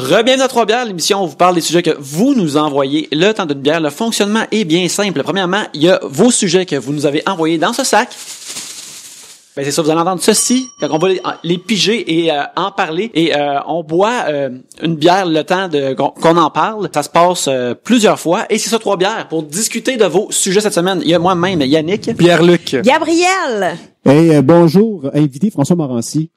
Re-bienvenue à Trois-Bières, l'émission où on vous parle des sujets que vous nous envoyez. Le temps d'une bière, le fonctionnement est bien simple. Premièrement, il y a vos sujets que vous nous avez envoyés dans ce sac. Ben c'est ça, vous allez entendre ceci quand on va les piger et en parler. Et on boit une bière le temps qu'on en parle. Ça se passe plusieurs fois. Et c'est ça, Trois-Bières, pour discuter de vos sujets cette semaine. Il y a moi-même, Yannick. Pierre-Luc. Gabriel. Hey, bonjour, invité François Morancy.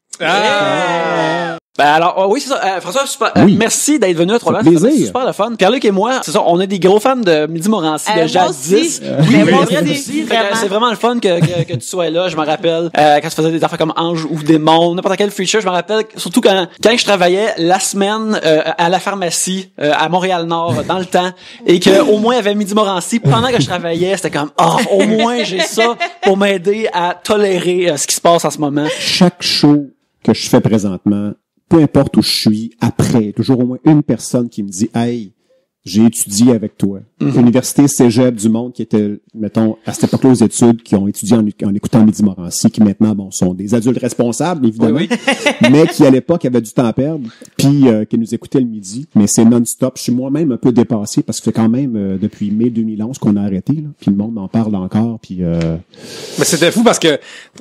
Ben alors, oui, c'est ça. François, super, Oui. Merci d'être venu à Trois-Bières. Plaisir. C'est super le fun. Pierre-Luc et moi, c'est ça, on est des gros fans de Midi Morancy, de moi jadis. aussi. Oui, Mais moi Gabriel aussi, Fait que vraiment. c'est vraiment le fun que tu sois là. Je me rappelle quand tu faisais des affaires comme Ange ou Démon, n'importe quel feature. Je me rappelle surtout quand je travaillais la semaine à la pharmacie à Montréal-Nord dans le temps et que au moins il y avait Midi Morancy pendant que je travaillais. C'était comme au moins j'ai ça pour m'aider à tolérer ce qui se passe en ce moment. Chaque show que je fais présentement, peu importe où je suis, après, il y a toujours au moins une personne qui me dit « Hey, j'ai étudié avec toi. Université Cégep du Monde, qui était, mettons, à cette époque-là aux études, qui ont étudié en écoutant Midi Morancy, qui maintenant, sont des adultes responsables, évidemment, Oui. mais qui, à l'époque, avaient du temps à perdre, puis qui nous écoutaient le midi. Mais c'est non-stop. Je suis moi-même un peu dépassé, parce que c'est quand même depuis mai 2011 qu'on a arrêté, là, puis le monde en parle encore, puis... Mais c'était fou parce que,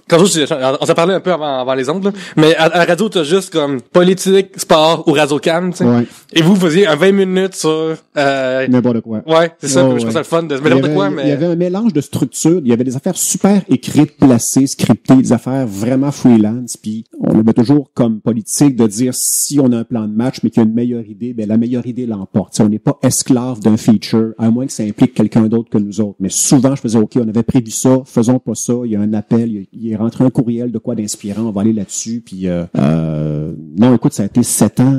quand on s'en parlait un peu avant les ondes, là, mais à la radio, t'as juste comme politique, sport ou Radio-Can, tu sais. Ouais. Et vous faisiez un 20 minutes sur, N'importe quoi. ouais, c'est ça, Oh, je trouve ouais. ça le fun de se mélanger de quoi, mais... Il y avait un mélange de structures. Il y avait des affaires super écrites, placées, scriptées, des affaires vraiment freelance. Puis on avait toujours comme politique de dire si on a un plan de match, mais qu'il y a une meilleure idée, ben la meilleure idée l'emporte. T'sais, on n'est pas esclave d'un feature, à moins que ça implique quelqu'un d'autre que nous autres. Mais souvent, je faisais OK, on avait prévu ça, faisons pas ça. Il y a un appel, il est rentré un courriel de quoi d'inspirant, on va aller là-dessus. Puis non, écoute, ça a été 7 ans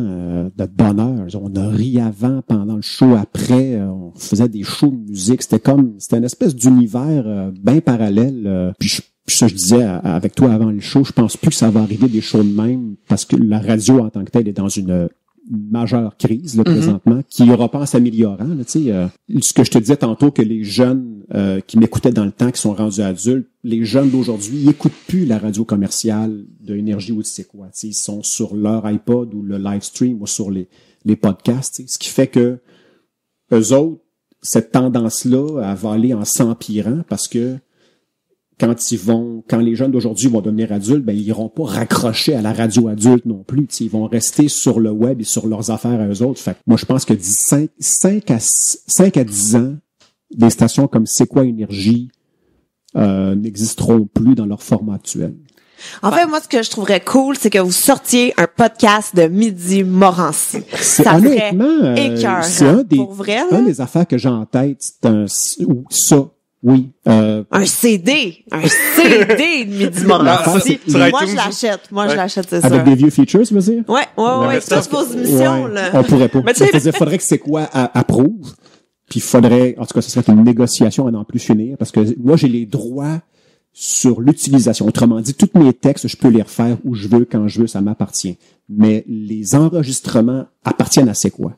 de bonheur. On a ri avant, pendant le show, après. On faisait des shows de musique. C'était une espèce d'univers bien parallèle. Puis je disais avec toi avant le show, je pense plus que ça va arriver des shows de même parce que la radio en tant que telle est dans une majeure crise là, présentement, qui n'aura pas en s'améliorant. Là, ce que je te disais tantôt, que les jeunes qui m'écoutaient dans le temps, qui sont rendus adultes, les jeunes d'aujourd'hui, ils n'écoutent plus la radio commerciale de Énergie ou de c'est quoi. Ils sont sur leur iPod ou le live stream ou sur les podcasts. Ce qui fait que eux autres, cette tendance-là, elle va aller en s'empirant parce que quand les jeunes d'aujourd'hui vont devenir adultes, ben ils iront pas raccrocher à la radio adulte non plus. Ils vont rester sur le web et sur leurs affaires à eux autres. Fait que moi, je pense que 5 à 10 ans, des stations comme C'est quoi Énergie n'existeront plus dans leur format actuel. En fait, moi, ce que je trouverais cool, c'est que vous sortiez un podcast de Midi Morancy. C'est Ça honnêtement, serait écœurant. c'est un Pour vrai, là. des affaires que j'ai en tête. C'est ça. Oui. Un CD de Midi Morancy. sur Moi, iTunes. je l'achète. Moi, je l'achète, c'est Avec ça. des vieux features, tu veux dire? Ouais. C'est toutes vos émissions, là. On pourrait pas. Mais tu sais- C'est-à-dire, faudrait que c'est quoi approuve. Puis faudrait, en tout cas, ce serait une négociation à n'en plus finir, parce que moi, j'ai les droits sur l'utilisation. Autrement dit, tous mes textes, je peux les refaire où je veux, quand je veux, ça m'appartient. Mais les enregistrements appartiennent à C'est quoi.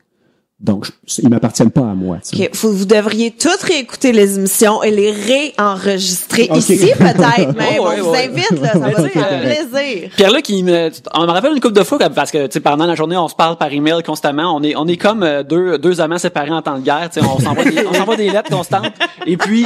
Donc, ils m'appartiennent pas à moi. Tu sais. OK. Vous devriez toutes réécouter les émissions et les réenregistrer OK. ici, peut-être, mais Ouais, on vous ouais. invite, là. Ça va Mais tu sais, faire plaisir. Pierre-Luc, on me rappelle une couple de fois parce que, tu sais, pendant la journée, on se parle par email constamment. On est comme deux amants séparés en temps de guerre. Tu sais, on s'envoie des lettres constantes. Et puis,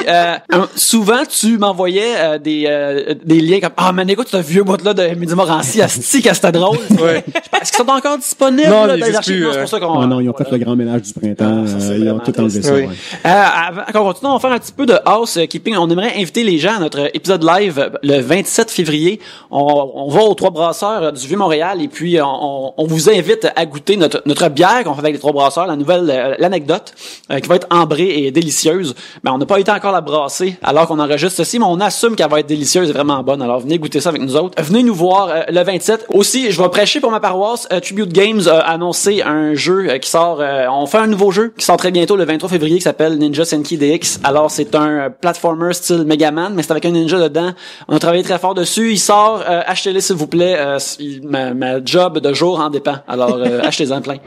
souvent, tu m'envoyais des liens comme man, écoute, ce vieux bout-là de Midi Morancy, asti que c'était drôle. Ouais. Est-ce qu'ils sont encore disponibles? Non, là, ils dans les existent archives? plus, Non, c'est pour ça qu'on. Oh non, ils ont fait le grand ménage du printemps. Ça, c'est Ils ont vraiment tout enlevé triste. ça. Oui. Ouais. Avant qu'on continue, on va faire un petit peu de housekeeping. On aimerait inviter les gens à notre épisode live le 27 février. On va aux Trois Brasseurs du Vieux-Montréal et puis on vous invite à goûter notre bière qu'on fait avec les Trois Brasseurs, la nouvelle l'anecdote, qui va être ambrée et délicieuse. Mais on n'a pas été encore la brasser alors qu'on enregistre ceci, mais on assume qu'elle va être délicieuse et vraiment bonne. Alors venez goûter ça avec nous autres. Venez nous voir le 27. Aussi, je vais prêcher pour ma paroisse. Tribute Games a annoncé un jeu qui sort. On fait un nouveau jeu qui sort très bientôt le 23 février qui s'appelle Ninja Senki DX. Alors c'est un platformer style Megaman, mais c'est avec un ninja dedans. On a travaillé très fort dessus. Il sort. Achetez-les s'il vous plaît. Ma job de jour en dépend. Alors achetez-en plein.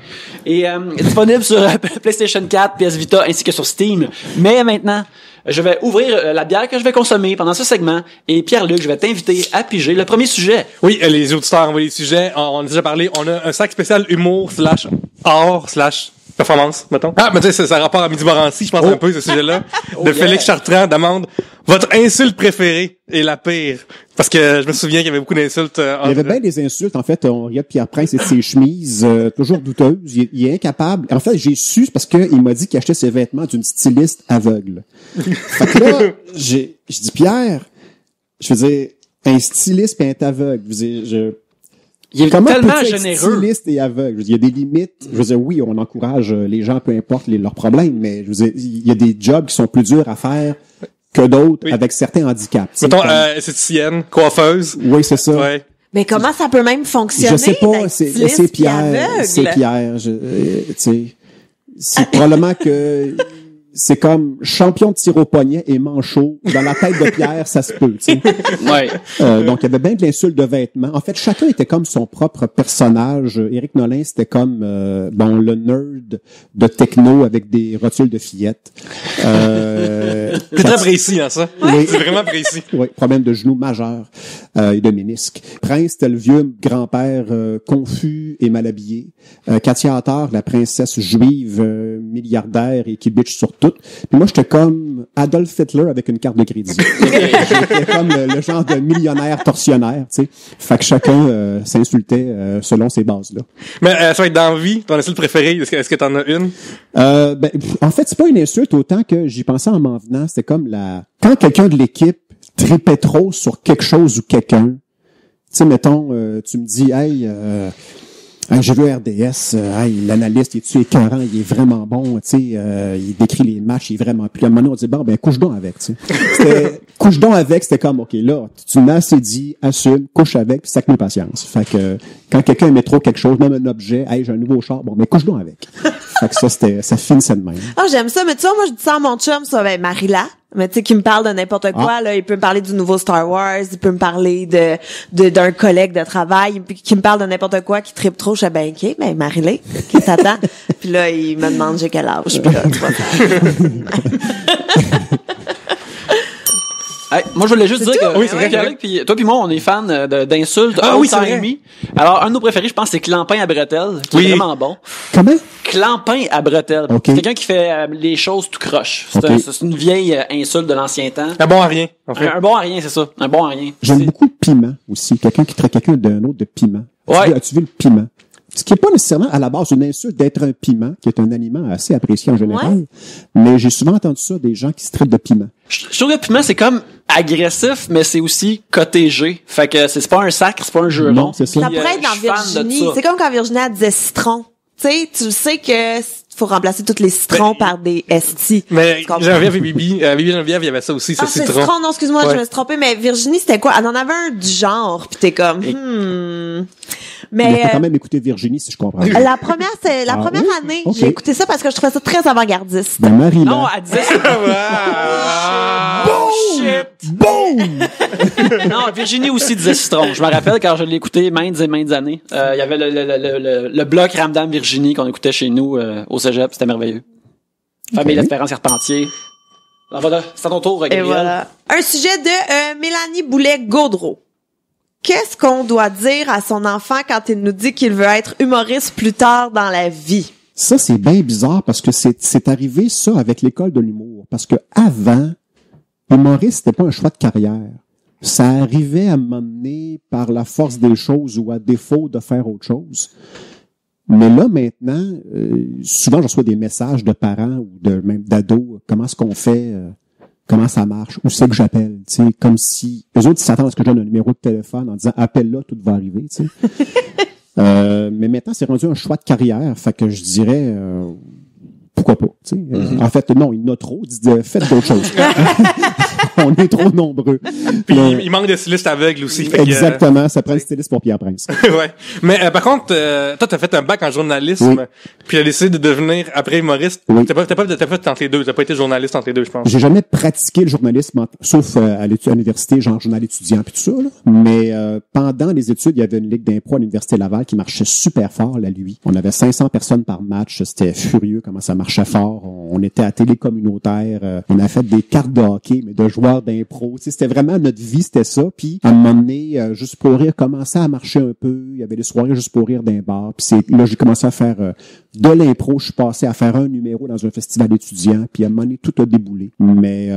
Et disponible sur PlayStation 4, PS Vita ainsi que sur Steam. Mais maintenant, je vais ouvrir la bière que je vais consommer pendant ce segment. Et Pierre-Luc, je vais t'inviter à piger le premier sujet. Oui, les auditeurs ont envoyé des sujets. On a déjà parlé. On a un sac spécial humour / art/performance, mettons. Ah, mais tu sais, ça a rapport à Midi Morancy, je pense un peu, ce sujet-là. De Félix Chartrand demande votre insulte préférée est la pire. Parce que je me souviens qu'il y avait beaucoup d'insultes. Il y avait bien des insultes. En fait, on riait de Pierre Prince et de ses chemises, toujours douteuses. Il est incapable. En fait, j'ai su parce qu'il m'a dit qu'il achetait ses vêtements d'une styliste aveugle. Fait que là, je dis Pierre, je veux dire, un styliste et un aveugle. Il est Comment tellement peux-tu être généreux. styliste et aveugle? Je veux dire, il y a des limites. Je veux dire, oui, on encourage les gens, peu importe leurs problèmes, mais je veux dire, il y a des jobs qui sont plus durs à faire que d'autres avec certains handicaps. Mettons, esthéticienne, coiffeuse. Oui, c'est ça. Ouais. Mais comment ça peut même fonctionner? Je sais pas, d'être c'est styliste puis Pierre. aveugle? C'est Pierre. Tu sais, c'est probablement que c'est comme champion de tir au poignet et manchot. Dans la tête de Pierre, ça se peut, tu sais. Ouais. Donc, il y avait bien de l'insulte de vêtements. En fait, chacun était comme son propre personnage. Éric Nolin, c'était comme, le nerd de techno avec des rotules de fillettes. C'est très précis, hein, ça. Oui. C'est vraiment précis. Oui, problème de genoux majeur et de ménisque. Prince, c'était le vieux grand-père confus et mal habillé. Katia Hattar, la princesse juive milliardaire et qui bitch sur tout. Puis moi, j'étais comme Adolf Hitler avec une carte de crédit. J'étais comme le genre de millionnaire tortionnaire, tu sais. Fait que chacun s'insultait selon ces bases-là. Mais ça va être dans la vie, ton insulte préférée, est-ce que t'en as une? En fait, c'est pas une insulte autant que j'y pensais en m'en venant. C'était comme quand quelqu'un de l'équipe tripait trop sur quelque chose ou quelqu'un. Tu sais, mettons, tu me dis, hey, j'ai vu RDS, l'analyste, il est-tu écœurant, il est vraiment bon, tu sais, il décrit les matchs, il est vraiment... Puis à un moment donné, on dit, bon, ben, couche donc avec, tu sais. Couche donc avec, c'était comme, OK, là, tu m'as assez dit, assume, couche avec, puis sac mes patience. Fait que, quand quelqu'un aimait trop quelque chose, même un objet, hey, j'ai un nouveau char, bon, mais couche donc avec. Fait que ça finissait de même. Ah, j'aime ça, mais tu vois, moi, je dis ça à mon chum, ça, ben, Marilla. Mais tu sais, qui me parle de n'importe quoi, là, il peut me parler du nouveau Star Wars, il peut me parler d'un collègue de travail, puis qui me parle de n'importe quoi, qui tripe trop, je dis, ben, OK, ben, Marie-Lé, qui s'attend. Puis là, il me demande j'ai quel âge, puis là, tu vois. Hey, moi, je voulais juste dire que oui, c'est vrai. puis toi puis moi, on est fans d'insultes. Ah oui, c'est vrai. Alors, un de nos préférés, je pense, c'est Clampin à bretelles, qui est vraiment bon. Comment? Clampin à bretelles. Okay. C'est quelqu'un qui fait les choses tout croche. C'est une vieille insulte de l'ancien temps. Un bon à rien, en fait. Un bon à rien, c'est ça. Un bon à rien. J'aime beaucoup le piment aussi. Quelqu'un qui traite quelqu'un d'un autre de piment. Ouais. As-tu vu le piment? Ce qui est pas nécessairement à la base une insulte d'être un piment, qui est un aliment assez apprécié en général. Mais j'ai souvent entendu ça des gens qui se traitent de piment. Je trouve que le piment, c'est comme agressif, mais c'est aussi cotégé. Fait que c'est pas un sacre, c'est pas un jeu Non, c'est ça. Ça Puis, pourrait être je dans suis fan de Virginie. ça. C'est comme quand Virginie elle disait citron. Tu sais, tu sais que faut remplacer tous les citrons par des esti. Mais Geneviève et Bibi, Geneviève, il y avait ça aussi, ce c'est citron. citron, non, excuse-moi, Ouais. je me suis trompée, mais Virginie, c'était quoi? Elle en avait un du genre, pis t'es comme, Mais Mais t'as quand même écouté Virginie, si je comprends. la première, c'est la première oui? année, Ok. j'ai écouté ça parce que je trouvais ça très avant-gardiste. Ben, Marie, Non, là. elle disait shit. Boom! Non, Virginie aussi disait citron. Je me rappelle quand je l'ai écouté maintes et maintes années. Il y avait le bloc Ramdam Virginie qu'on écoutait chez nous au cégep. C'était merveilleux. Famille d'Espérance Carpentier. C'est à ton tour, Et Gabriel. voilà. Un sujet de Mélanie Boulet-Gaudreau. Qu'est-ce qu'on doit dire à son enfant quand il nous dit qu'il veut être humoriste plus tard dans la vie? Ça, c'est bien bizarre parce que c'est arrivé ça avec l'école de l'humour. Parce que avant, humoriste, c'était pas un choix de carrière. Ça arrivait à m'emmener par la force des choses ou à défaut de faire autre chose. Mais là, maintenant, souvent, je reçois des messages de parents ou même d'ados. Comment est-ce qu'on fait? Comment ça marche? Où c'est que j'appelle? Tu sais, comme si eux autres, ils s'attendent à ce que je donne un numéro de téléphone en disant appelle-là, tout va arriver. Tu sais. Mais maintenant, c'est rendu un choix de carrière. Fait que je dirais pourquoi pas. Tu sais. En fait, non, il y en a trop. Faites d'autres choses. On est trop nombreux. Puis il manque de stylistes aveugles aussi. Fait exactement, ça prend le styliste pour Pierre Prince. ouais. Mais par contre, toi, t'as fait un bac en journalisme, puis t'as décidé de devenir après humoriste. Oui. T'as fait entre les deux. T'as pas été journaliste entre les deux, je pense. J'ai jamais pratiqué le journalisme, sauf à l'université, genre journal étudiant puis tout ça. Là. Mais pendant les études, il y avait une ligue d'impro à l'université Laval qui marchait super fort la nuit. On avait 500 personnes par match. C'était furieux comment ça marchait fort. On était à télé communautaire. On a fait des cartes de hockey, mais de joueurs d'impro. Tu sais, c'était vraiment notre vie, c'était ça. Puis à un moment donné, Juste pour rire commençait à marcher un peu. Il y avait des soirées Juste pour rire d'un bar. Puis là, j'ai commencé à faire De l'impro, je suis passé à faire un numéro dans un festival étudiant, puis à un moment donné, tout a déboulé. Mais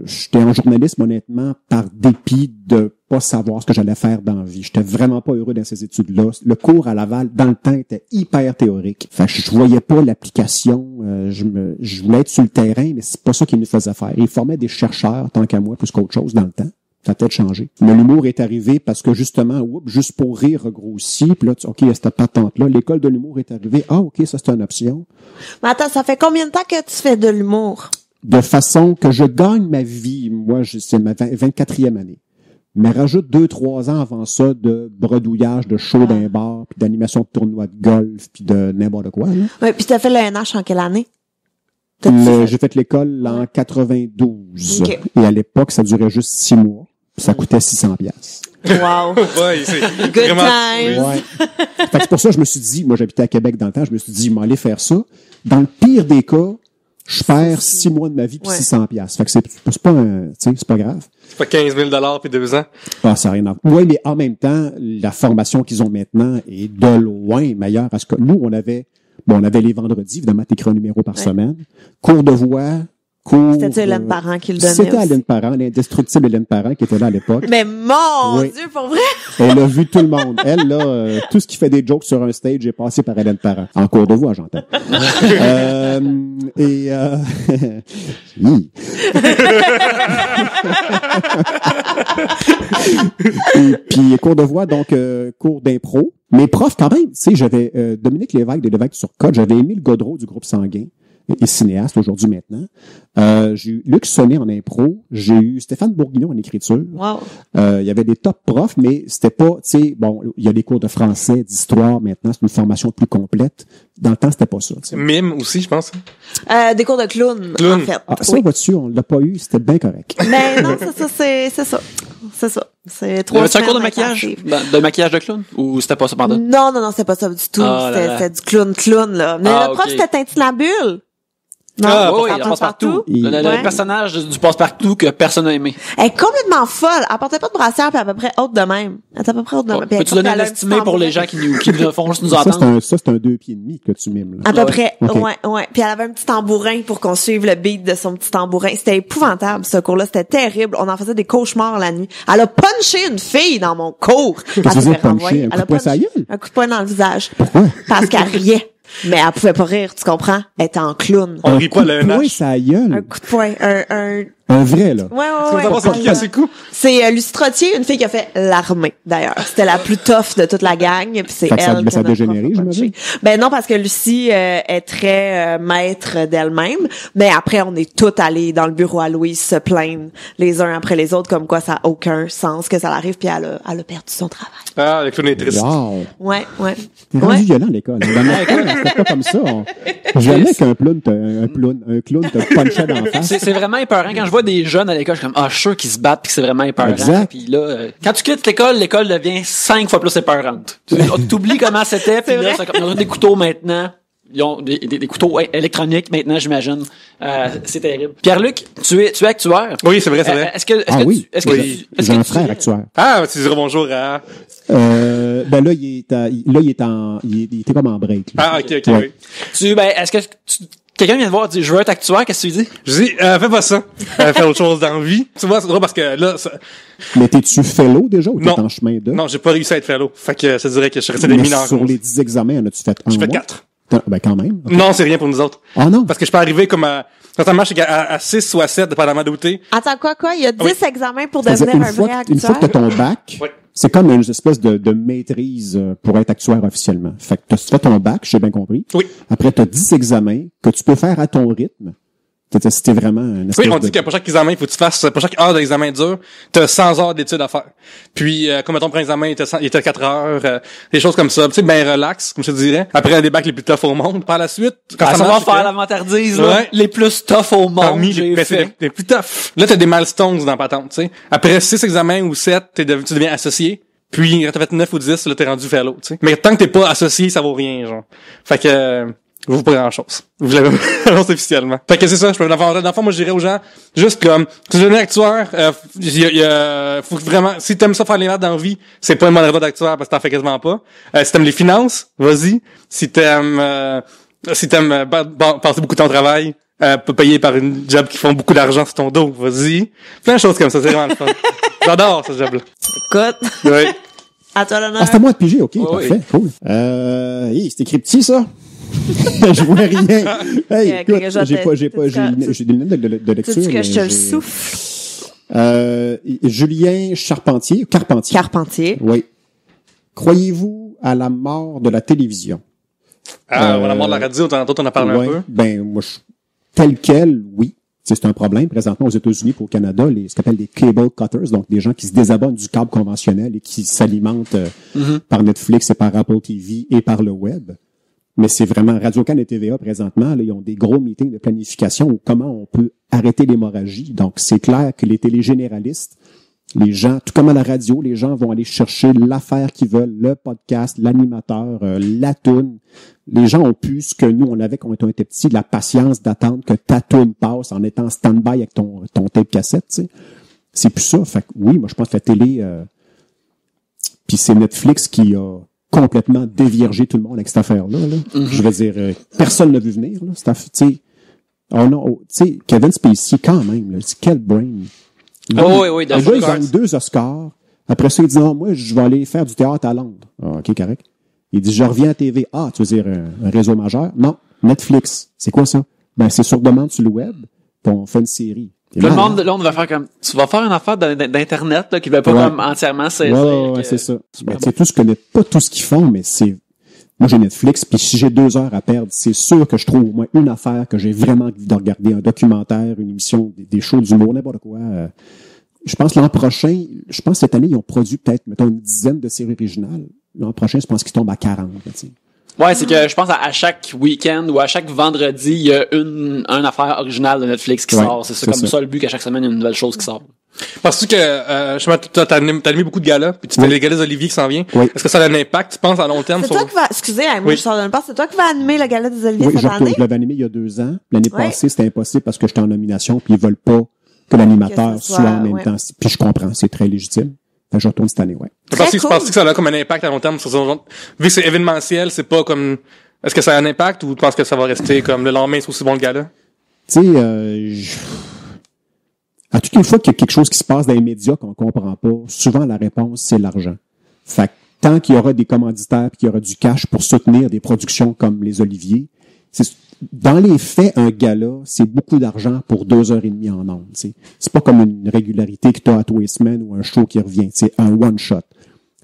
j'étais en journalisme, honnêtement, par dépit de pas savoir ce que j'allais faire dans la vie. J'étais vraiment pas heureux dans ces études-là. Le cours à Laval, dans le temps, était hyper théorique. Fait que je voyais pas l'application. Je voulais être sur le terrain, mais c'est pas ça qu'il nous faisait faire. Il formait des chercheurs, tant qu'à moi, plus qu'autre chose dans le temps. Ça a peut-être changé. Mais l'humour est arrivé parce que justement, juste pour rire regrossi, puis là, OK, il y a cette patente-là. L'école de l'humour est arrivée. Ah, OK, ça, c'est une option. Mais attends, ça fait combien de temps que tu fais de l'humour? De façon que je gagne ma vie. Moi, c'est ma 24e année. Mais rajoute 2-3 ans avant ça de bredouillage, de show d'un bar, puis d'animation de tournois de golf, puis de n'importe quoi. Là. Ouais, puis t'as fait le NH en quelle année? J'ai fait l'école en 92. Okay. Et à l'époque, ça durait juste 6 mois. Ça coûtait 600 piastres. Wow. Ouais, c'est Good vraiment... times. Ouais. Fait que c'est pour ça que je me suis dit, moi j'habitais à Québec dans le temps, je me suis dit, m'aller faire ça. Dans le pire des cas, je perds 6 mois de ma vie puis 600 piastres. Fait que c'est pas un, tu sais, c'est pas grave. C'est pas 15 000 puis 2 ans. Ah, ça n'a rien à voir. Oui, mais en même temps, la formation qu'ils ont maintenant est de loin meilleure parce que nous, on avait les vendredis, évidemment, t'écris un numéro par semaine. Cours de voix, C'était Hélène Parent qui le donnait. C'était aussi. Hélène Parent, l'indestructible Hélène Parent qui était là à l'époque. Mais mon Dieu, pour vrai! Elle a vu tout le monde. Elle, là, tout ce qui fait des jokes sur un stage est passé par Hélène Parent. En cours de voix, j'entends. Et puis, cours de voix, donc, cours d'impro. Mes profs, quand même, tu sais, j'avais Dominique Lévesque des Lévesques sur Côte, j'avais Émile Gaudreau du groupe Sanguin, et cinéaste aujourd'hui maintenant. J'ai eu Luc Sonnet en impro, j'ai eu Stéphane Bourguignon en écriture. Wow. Il y avait des top profs, mais c'était pas, tu sais, bon, il y a des cours de français, d'histoire maintenant, c'est une formation plus complète. Dans le temps, c'était pas ça. T'sais. Mime aussi, je pense. Des cours de clown, en fait. Ah, ça, vois-tu, on l'a pas eu, c'était bien correct. Mais non, c'est ça. C'est ça. C'est 3 C'était un cours de semaines maquillage? intensives. De maquillage de clown? Ou c'était pas ça pendant? Non, c'est pas ça du tout. Ah, C'était du clown, là. Mais le prof, c'était Tintinabule. Non, oui, il passe-partout. Le personnage du passe-partout que personne n'a aimé. Elle est complètement folle. Elle portait pas de brassière, puis à peu près haute de même. Elle était à peu près haute de même. Peux-tu donner un estimé pour les gens qui font juste nous entendre? Ça, c'est un 2 pieds et demi que tu mimes, là. À peu près, okay. ouais. Puis elle avait un petit tambourin pour qu'on suive le beat de son petit tambourin. C'était épouvantable, ce cours-là. C'était terrible. On en faisait des cauchemars la nuit. Elle a punché une fille dans mon cours. Qu'est-ce que c'est puncher? Un coup de poing sur la gueule? Un coup de poing dans le visage. Pourquoi? Parce qu'elle riait. Mais elle pouvait pas rire, tu comprends? Elle était en clown. On rit pas le NH. NH. Ça gueule. Un coup de poing, un vrai, là. Ouais. C'est qui a ses coups? C'est Lucie Trottier, une fille qui a fait l'armée, d'ailleurs. C'était la plus tough de toute la gang, puis c'est elle ça a dégénéré, j'imagine. Ben non, parce que Lucie est très maître d'elle-même, mais après, on est toutes allées dans le bureau à Louise se plaindre les uns après les autres, comme quoi ça a aucun sens que ça l'arrive, puis elle a perdu son travail. Ah, le clown est triste. Wow. Ouais. C'est rendu violent, l'école. Dans ma école, c'était pas comme ça. Jamais qu'un clown te punchait dans la face. C'est vraiment épeurant. Quand je vois des jeunes à l'école, je suis comme, je suis sûr qu'ils se battent pis que c'est vraiment épeurant. Exact. Puis là, quand tu quittes l'école devient 5 fois plus épeurante. Tu t'oublies comment c'était, puis là, ils ont des couteaux maintenant. Ils ont des couteaux électroniques maintenant, j'imagine. C'est terrible. Pierre-Luc, tu es actuaire. Oui, c'est vrai. J'ai un frère actuaire. Ah, tu diras bonjour à... Ben là, il était comme en break. Là. Ah, ok, ouais. oui. Est-ce que quelqu'un vient de voir, dit, je veux être actuaire, qu'est-ce que tu dis? Je dis, fais pas ça. Fais autre chose dans la vie. Tu vois, c'est drôle parce que là, Mais t'es-tu fellow déjà ou t'es en chemin de? Non, j'ai pas réussi à être fellow. Fait que ça dirait que je suis resté des mineurs. Sur les 10 examens, en as-tu fait un? J'ai fait 4. Ben, quand même. Okay. Non, c'est rien pour nous autres. Ah non? Parce que je peux arriver comme certainement, je suis à 6 ou à 7, dépendamment d'où t'es. Attends, quoi? Il y a 10 examens pour devenir un vrai actuaire? Une fois que t'as ton bac, c'est comme une espèce de maîtrise pour être actuaire officiellement. Fait que tu fais ton bac, j'ai bien compris. Oui. Après, t'as 10 examens que tu peux faire à ton rythme. C'était vraiment une espèce on dit que pour chaque examen, il faut que tu fasses, pour chaque heure d'examen dur, t'as 100 heures d'études à faire. Puis, comme ton premier examen, il était 4 heures, des choses comme ça. Tu sais, ben relax, comme je te dirais. Après, un des bacs les plus toughs au monde. Par la suite, quand ça va faire l'inventardise, les plus toughs au monde. Parmi les plus toughs. Là, t'as des milestones dans patente, tu sais. Après 6 examens ou 7, tu deviens associé. Puis, quand t'as fait 9 ou 10, là, t'es rendu fellow, tu sais. Mais tant que t'es pas associé, ça vaut rien, genre. Fait que, je vous pas grand chose. Vous l'avez annoncé officiellement. Fait que c'est ça, je peux dans le fond, moi, je dirais aux gens, juste comme, si tu deviens actuaire, faut vraiment, si t'aimes ça faire les maths dans la vie, c'est pas une bonne raison d'actuaire parce que t'en fais quasiment pas. Si t'aimes les finances, vas-y. Si t'aimes, Si t'aimes passer beaucoup de temps au travail, pas payé par une job qui font beaucoup d'argent sur ton dos, vas-y. Plein de choses comme ça, c'est vraiment le fun. J'adore ce job-là. Écoute. Oui. À toi l'honneur. Ah, c'est à moi de piger, ok, Oui, parfait, cool. C'est écrit petit, ça? Je vois rien. Hey, écoute, j'ai des lunettes de lecture. Tu dis que mais je te le j'ai- souffle. Julien Carpentier. Oui. Croyez-vous à la mort de la télévision? Ah, on va la mort de la radio, tantôt on en a parlé Ouais, un peu. ben, moi, tel quel, oui. C'est un problème présentement aux États-Unis et au Canada, ce qu'on appelle des cable cutters, donc des gens qui se désabonnent du câble conventionnel et qui s'alimentent par Netflix et par Apple TV et par le web. Mais c'est vraiment Radio-Can et TVA présentement, là, ils ont des gros meetings de planification où comment on peut arrêter l'hémorragie. Donc, c'est clair que les télégénéralistes, les gens, tout comme à la radio, les gens vont aller chercher l'affaire qu'ils veulent, le podcast, l'animateur, la toune. Les gens ont plus ce que nous, on avait quand on était petits, la patience d'attendre que ta toune passe en étant stand-by avec ton tape cassette, tu sais. C'est plus ça. Fait que oui, moi, je pense que la télé, puis c'est Netflix qui a complètement déviergé tout le monde avec cette affaire-là, là. Je veux dire, personne n'a vu venir, là. Tu sais, Kevin Spacey, quand même, là, c'est quel brain. Oh, oui, Le gars, il gagne 2 Oscars. Après ça, il dit, non, moi, je vais aller faire du théâtre à Londres. Ah, OK, correct. Il dit, je reviens à TV. Ah, tu veux dire un réseau majeur? Non, Netflix. C'est quoi ça? Ben, c'est sur demande sur le web, puis on fait une série. Le monde, là, on va faire comme, tu vas faire une affaire d'Internet, là, qui va pas comme entièrement saisir. Ouais, c'est ça. Ben, tu sais, je connais pas tout ce qu'ils font, mais moi, j'ai Netflix, puis si j'ai 2 heures à perdre, c'est sûr que je trouve au moins une affaire que j'ai vraiment envie de regarder, un documentaire, une émission, des shows d'humour, n'importe quoi. Je pense l'an prochain, cette année, ils ont produit peut-être, mettons, une dizaine de séries originales. L'an prochain, je pense qu'ils tombent à 40, tu sais. Ouais, c'est que je pense à chaque week-end ou à chaque vendredi, il y a une affaire originale de Netflix qui sort. C'est comme ça le but qu'à chaque semaine, il y a une nouvelle chose qui sort. Penses-tu que, je sais pas, t'as animé beaucoup de galas, puis tu fais les galas d'Olivier qui s'en vient. Oui. Est-ce que ça a un impact, tu penses, à long terme C'est sur... toi qui va, excusez, moi, Oui. je sors d'une part, c'est toi qui va animer le gala des Oliviers Oui, cette année? je l'avais animé il y a 2 ans. L'année Ouais. passée, c'était impossible parce que j'étais en nomination, puis ils veulent pas que l'animateur Que ce soit en même ouais. temps. Puis je comprends, c'est très légitime. Fait que je retourne cette année, ouais. Très Tu cool. penses que ça a comme un impact à long terme sur vu que c'est événementiel, c'est pas comme, est-ce que ça a un impact ou tu penses que ça va rester comme le lendemain, c'est aussi bon le gala? Tu sais, à toutes les fois qu'il y a quelque chose qui se passe dans les médias qu'on comprend pas, souvent la réponse, c'est l'argent. Fait que tant qu'il y aura des commanditaires et qu'il y aura du cash pour soutenir des productions comme les Oliviers, dans les faits, un gala, c'est beaucoup d'argent pour 2h30 en ondes. C'est pas comme une régularité que tu as à tous les semaines ou un show qui revient. C'est un one-shot.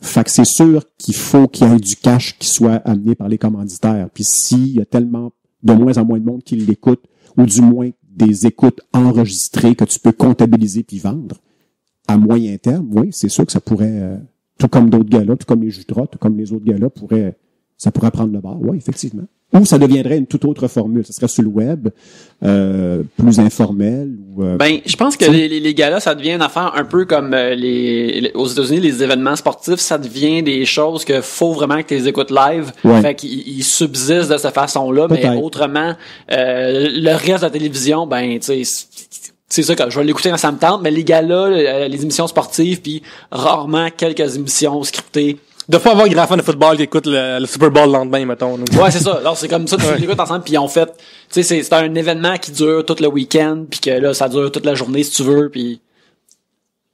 Fait que c'est sûr qu'il faut qu'il y ait du cash qui soit amené par les commanditaires. Puis s'il y a tellement de moins en moins de monde qui l'écoute, ou du moins des écoutes enregistrées que tu peux comptabiliser puis vendre, à moyen terme, oui, c'est sûr que ça pourrait, tout comme d'autres galas, tout comme les Jutras, tout comme les autres galas, ça pourrait prendre le bord. Oui, effectivement. Ou ça deviendrait une toute autre formule. Ça serait sur le web, plus informel. Ou, Ben, je pense que les galas, ça devient une affaire un peu comme aux États-Unis, les événements sportifs, ça devient des choses que faut vraiment que tu les écoutes live. Ouais. Fait qu'ils subsistent de cette façon-là, mais Peut-être. autrement, le reste de la télévision, ben, tu sais, c'est ça que je vais l'écouter quand ça me tente, mais les galas, les émissions sportives, puis rarement quelques émissions scriptées. De pas avoir un grand fan de football qui écoute le Super Bowl le lendemain, mettons. Ouais, c'est ça. Alors, c'est comme ça, tu l'écoutes ensemble, puis en fait, tu sais, c'est un événement qui dure tout le week-end, puis que là, ça dure toute la journée si tu veux, puis...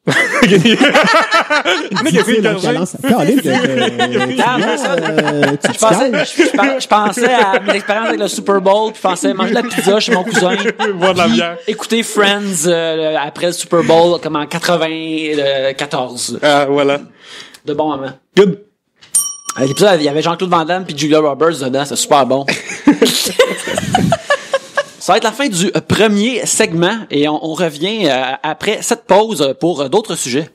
Nick a fait une gorgée. Je pensais à mes expériences avec le Super Bowl, puis je pensais manger de la pizza chez mon cousin, Boire de la puis bière. écouter Friends après le Super Bowl, comme en 94. Ah, voilà. De bons moments. Good. À l'épisode, il y avait Jean-Claude Van Damme puis Julia Roberts dedans, c'est super bon. Ça va être la fin du premier segment et on revient après cette pause pour d'autres sujets.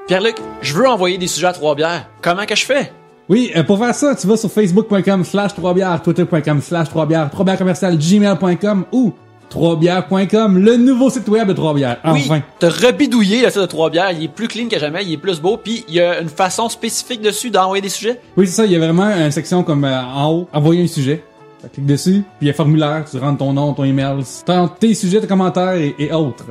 Pierre-Luc, je veux envoyer des sujets à Trois-Bières. Comment que je fais? Oui, pour faire ça, tu vas sur facebook.com/3bières, twitter.com/3bières, 3bières@gmail.com ou 3bières.com, le nouveau site web de Trois-Bières. Enfin. Oui, t'as rebidouillé le site de Trois-Bières, il est plus clean que jamais, il est plus beau, puis il y a une façon spécifique dessus d'envoyer des sujets. Oui, c'est ça, il y a vraiment une section comme en haut, envoyer un sujet. Tu cliques dessus, puis il y a un formulaire, tu rentres ton nom, ton email, tes sujets, tes commentaires et autres.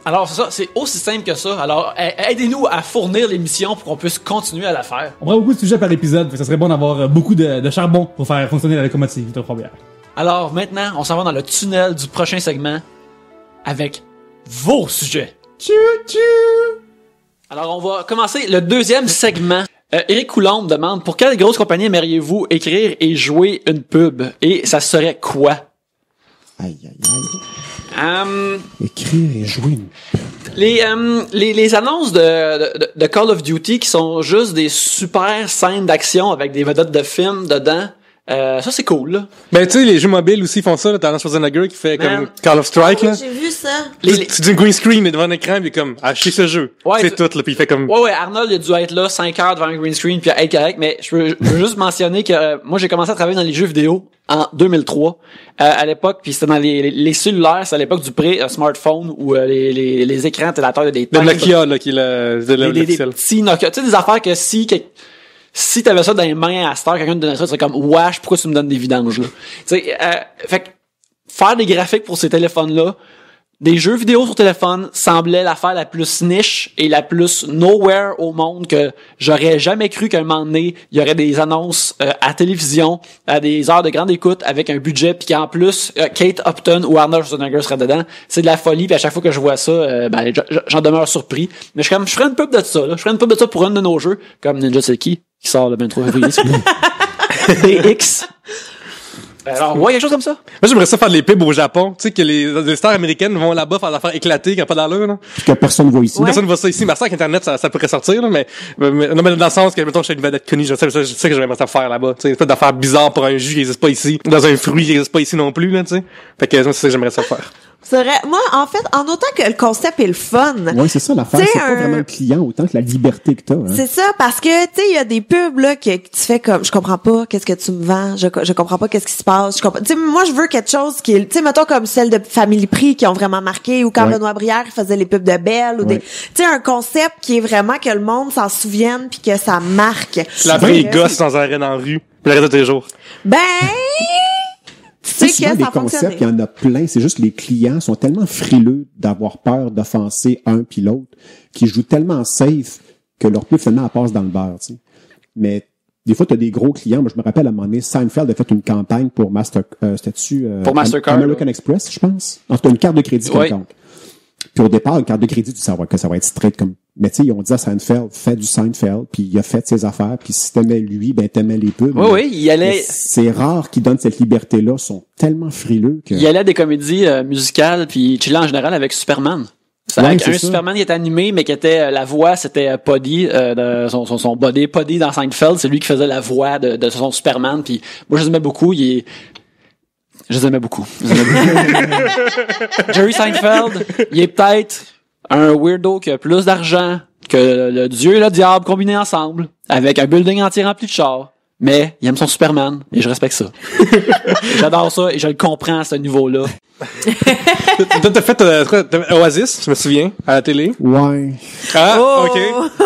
Alors, c'est ça, c'est aussi simple que ça. Alors, aidez-nous à fournir l'émission pour qu'on puisse continuer à la faire. On prend beaucoup de sujets par épisode, fait que ça serait bon d'avoir beaucoup de charbon pour faire fonctionner la locomotive de Trois-Bières. Alors, maintenant, on s'en va dans le tunnel du prochain segment avec vos sujets. Alors, on va commencer le deuxième segment. Éric Coulombe demande, pour quelle grosse compagnie aimeriez-vous écrire et jouer une pub? Et ça serait quoi? Aïe, aïe, aïe. Écrire et jouer une... Les annonces de Call of Duty qui sont juste des super scènes d'action avec des vedettes de films dedans, ça c'est cool, là. Ben, tu sais, les jeux mobiles aussi font ça, là. T'as Arnold Schwarzenegger qui fait comme Call of Strike, là. J'ai vu ça. C'est du green screen, mais devant un écran, puis comme, achetez ce jeu. Ouais, c'est tout, là, puis il fait comme... Ouais, Arnold, il a dû être là 5 heures devant un green screen puis être correct, mais je veux juste mentionner que moi, j'ai commencé à travailler dans les jeux vidéo en 2003, à l'époque, puis c'était dans les cellulaires, c'est à l'époque du pré-smartphone où les écrans étaient à la taille des Le Nokia, là, qui est le des petits Nokia. Tu sais, des affaires que si t'avais ça dans les mains à cette heure, quelqu'un te donnait ça, tu serais comme, wesh, pourquoi tu me donnes des vidanges, là? Tu sais, fait que, faire des graphiques pour ces téléphones-là, des jeux vidéo sur téléphone semblait l'affaire la plus niche et la plus nowhere au monde que j'aurais jamais cru qu'à un moment donné, il y aurait des annonces à télévision, à des heures de grande écoute avec un budget puis qu'en plus, Kate Upton ou Arnold Schwarzenegger seraient dedans. C'est de la folie puis à chaque fois que je vois ça, j'en demeure surpris. Mais je ferais une pub de ça, là. Je ferais une pub de ça pour un de nos jeux, comme Ninja Seki, qui sort le 23 février. DX. Alors, ouais, quelque chose comme ça. Moi, j'aimerais ça faire des pubs au Japon. Tu sais, que les stars américaines vont là-bas faire l'affaire éclater, qu'il n'y a pas d'allure, là. Puis que personne ne voit ici. Personne ne voit ça ici. Mais ça, avec Internet, ça pourrait sortir, là, mais non, mais dans le sens que, mettons, je suis une vedette connue, je sais que j'aimerais ça faire là-bas. Tu sais, pas d'affaires bizarres pour un jus qui n'existe pas ici. Dans un fruit qui n'existe pas ici non plus, là, tu sais. Fait que, moi, c'est ça que j'aimerais ça faire. Moi, en fait, en autant que le concept est le fun. Ouais, c'est ça l'affaire. C'est pas vraiment le client autant que la liberté que t'as. Hein. C'est ça, parce que, tu sais, il y a des pubs, là, que tu fais comme, je comprends pas qu'est-ce que tu me vends, je comprends pas qu'est-ce qui se passe, tu sais, moi, je veux quelque chose qui est, tu sais, mettons comme celle de Family Prix qui ont vraiment marqué, ou quand Benoît Brière faisait les pubs de Belle, ou tu sais, un concept qui est vraiment que le monde s'en souvienne puis que ça marque. La vraie gosse sans arrêt dans la rue, puis le reste de tes jours. Ben... Tu sais, des concepts, il y en a plein. C'est juste que les clients sont tellement frileux d'avoir peur d'offenser un puis l'autre qu'ils jouent tellement safe que leur pub, finalement, elle passe dans le beurre, tu sais. Mais des fois, tu as des gros clients. Moi, je me rappelle, à un moment donné, Seinfeld a fait une campagne pour pour Mastercard, American Express, je pense. En tout cas, une carte de crédit quelconque. Puis au départ, une carte de crédit, tu sais que ça va être straight comme... Mais tu sais, ils ont dit à Seinfeld, fais du Seinfeld, puis il a fait ses affaires, puis si t'aimais lui, ben t'aimais les pubs. Oui, il allait... C'est rare qu'ils donnent cette liberté-là, sont tellement frileux que... Il allait à des comédies musicales, puis chillait en général avec Superman. Avec un Superman qui était animé, mais qui était la voix, c'était Poddy, son body Poddy dans Seinfeld, c'est lui qui faisait la voix de son Superman, puis moi je les aimais beaucoup, je les aimais beaucoup. Jerry Seinfeld, il est peut-être un weirdo qui a plus d'argent que le dieu et le diable combinés ensemble, avec un building entier rempli de chars. Mais il aime son Superman, et je respecte ça. J'adore ça, et je le comprends à ce niveau-là. T'as fait Oasis, je me souviens, à la télé. Ouais. Ah, ok.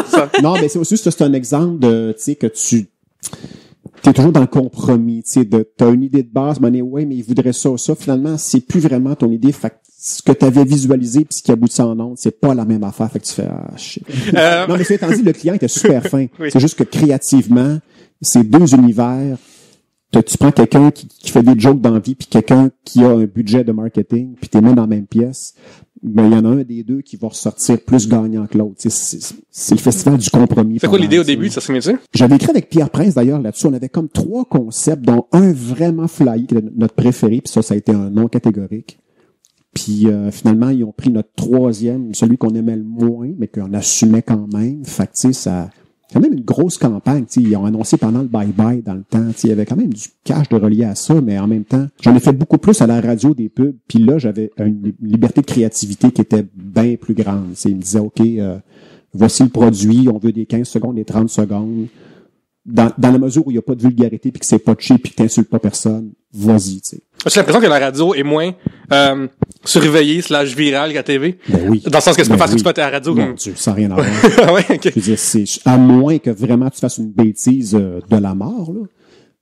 Ça. Non, mais c'est aussi, c'est un exemple de, tu sais, que t'es toujours dans le compromis, tu sais, t'as une idée de base, mais ouais, mais il voudrait ça, finalement, c'est plus vraiment ton idée, fait que ce que t'avais visualisé puis ce qui aboutit en ondes, c'est pas la même affaire, fait que tu fais, shit. Non, mais c'est étant dit, le client était super fin. Oui. C'est juste que créativement, c'est deux univers. Tu prends quelqu'un qui fait des jokes dans la vie puis quelqu'un qui a un budget de marketing puis t'es mis dans la même pièce. Ben, il y en a un des deux qui va ressortir plus gagnant que l'autre. C'est le festival du compromis. C'est quoi l'idée au début, ça se met-tu? J'avais écrit avec Pierre Prince, d'ailleurs, là-dessus. On avait comme 3 concepts, dont un vraiment flyé, qui était notre préféré, puis ça a été un non catégorique. Puis finalement, ils ont pris notre 3e, celui qu'on aimait le moins, mais qu'on assumait quand même. Fait que, tu sais, ça... quand même une grosse campagne, tu sais, ils ont annoncé pendant le bye-bye dans le temps, tu sais, il y avait quand même du cash de relié à ça, mais en même temps, j'en ai fait beaucoup plus à la radio des pubs, puis là, j'avais une liberté de créativité qui était bien plus grande. Tu sais, ils me disaient, OK, voici le produit, on veut des 15 secondes, des 30 secondes. Dans la mesure où il n'y a pas de vulgarité, puis que c'est pas cheap, puis que t'insultes pas personne, vas-y, tu sais. J'ai l'impression que la radio est moins surveillée / virale qu'à TV. Ben oui. Dans le sens que c'est pas facile que tu peux être à la radio. Mon Dieu, ça n'a rien à voir. Ah ouais, ok. Je veux dire, c'est à moins que vraiment tu fasses une bêtise de la mort, là.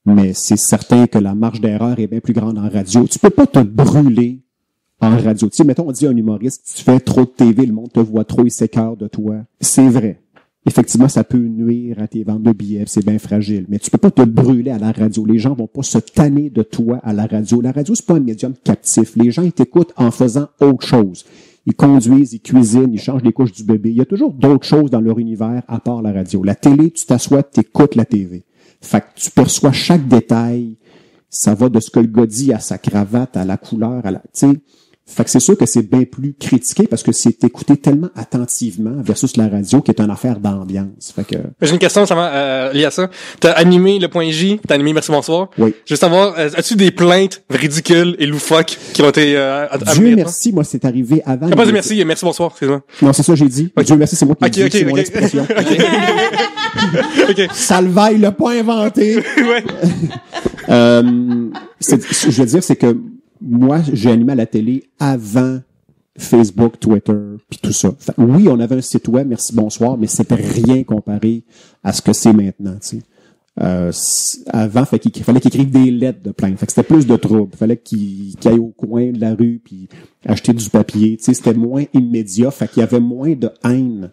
Mais c'est certain que la marge d'erreur est bien plus grande en radio. Tu peux pas te brûler en radio. Tu sais, mettons, on dit à un humoriste, tu fais trop de TV, le monde te voit trop, il s'écœure de toi. C'est vrai. Effectivement, ça peut nuire à tes ventes de billets, c'est bien fragile. Mais tu peux pas te brûler à la radio. Les gens vont pas se tanner de toi à la radio. La radio, c'est pas un médium captif. Les gens, ils t'écoutent en faisant autre chose. Ils conduisent, ils cuisinent, ils changent les couches du bébé. Il y a toujours d'autres choses dans leur univers à part la radio. La télé, tu t'assois, t'écoutes la TV. Fait que tu perçois chaque détail. Ça va de ce que le gars dit à sa cravate, à la couleur, à la, tu sais. Fait que c'est sûr que c'est bien plus critiqué parce que c'est écouté tellement attentivement versus la radio qui est une affaire d'ambiance. Fait que... J'ai une question liée à ça. T'as animé le point J, t'as animé Merci Bonsoir. Oui. Je veux savoir, as-tu des plaintes ridicules et loufoques qui ont été Dieu merci, moi c'est arrivé avant. Pas de merci, merci bonsoir, excuse-moi. Non, c'est ça j'ai dit. Okay. Dieu merci, c'est moi qui l'ai dit, c'est mon okay. expression. OK. Salvaille l'a pas inventé. Ouais. Je veux dire, c'est que moi, j'ai animé à la télé avant Facebook, Twitter, puis tout ça. Fait, oui, on avait un site web, merci, bonsoir, mais c'était rien comparé à ce que c'est maintenant, tu sais. Avant, il fallait qu'il écrive des lettres de plainte. Fait que c'était plus de trouble. Il fallait qu'il aille au coin de la rue puis acheter du papier. Tu sais, c'était moins immédiat. Fait qu'il y avait moins de haine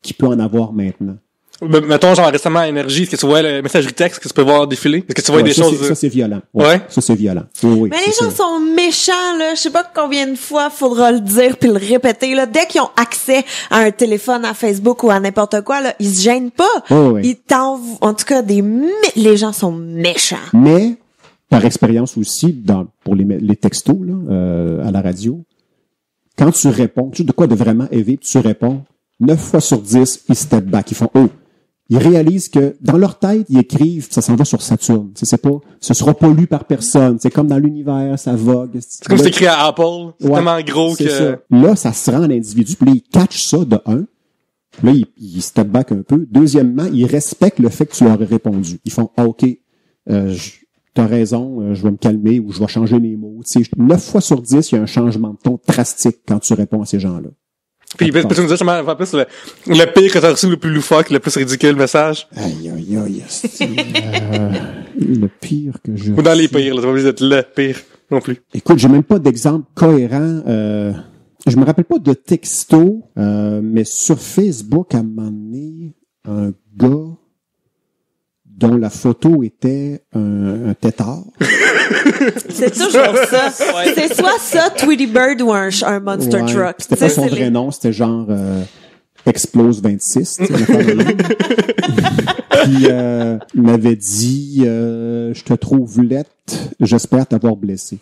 qu'il peut en avoir maintenant. Mettons, genre, récemment, à Énergie, est-ce que tu vois le messagerie texte que tu peux voir défiler? Est-ce que tu vois des choses... Ça, c'est violent. Ouais. Ça, c'est violent. Oui, mais les gens sont méchants, là. Je sais pas combien de fois faudra le dire puis le répéter, là. Dès qu'ils ont accès à un téléphone, à Facebook ou à n'importe quoi, là, ils se gênent pas. Oui. Ils t'envoient, en tout cas, les gens sont méchants. Mais, par expérience aussi, pour les textos, là, à la radio, quand tu réponds, tu sais de quoi de vraiment élevé, tu réponds, 9 fois sur 10, ils step back. Ils font, ils réalisent que dans leur tête, ils écrivent, ça s'en va sur Saturne. Ce sera pas lu par personne. C'est comme dans l'univers, ça vogue. C'est comme si c'est écrit à Apple. C'est tellement gros que... Ça. Là, ça se rend à l'individu, puis là, ils catchent ça de un. Là, ils step back un peu. Deuxièmement, ils respectent le fait que tu leur aies répondu. Ils font, OK, t'as raison, je vais me calmer ou je vais changer mes mots. Tu sais, 9 fois sur 10, il y a un changement de ton drastique quand tu réponds à ces gens-là. Puis, peux-tu nous dire justement, en plus, le pire que t'as reçu, le plus loufoque, le plus ridicule message? Aïe, le pire que je... Ou dans les pires, là, t'as pas obligé d'être le pire non plus. Écoute, j'ai même pas d'exemple cohérent. Je me rappelle pas de texto, mais sur Facebook, à un moment donné, un gars dont la photo était un tétard. C'est toujours ça. Ouais. C'est soit ça, Tweety Bird ou un Monster Truck. C'était pas son vrai nom, c'était genre Explose 26. Puis il m'avait dit je te trouve laite, j'espère t'avoir blessé.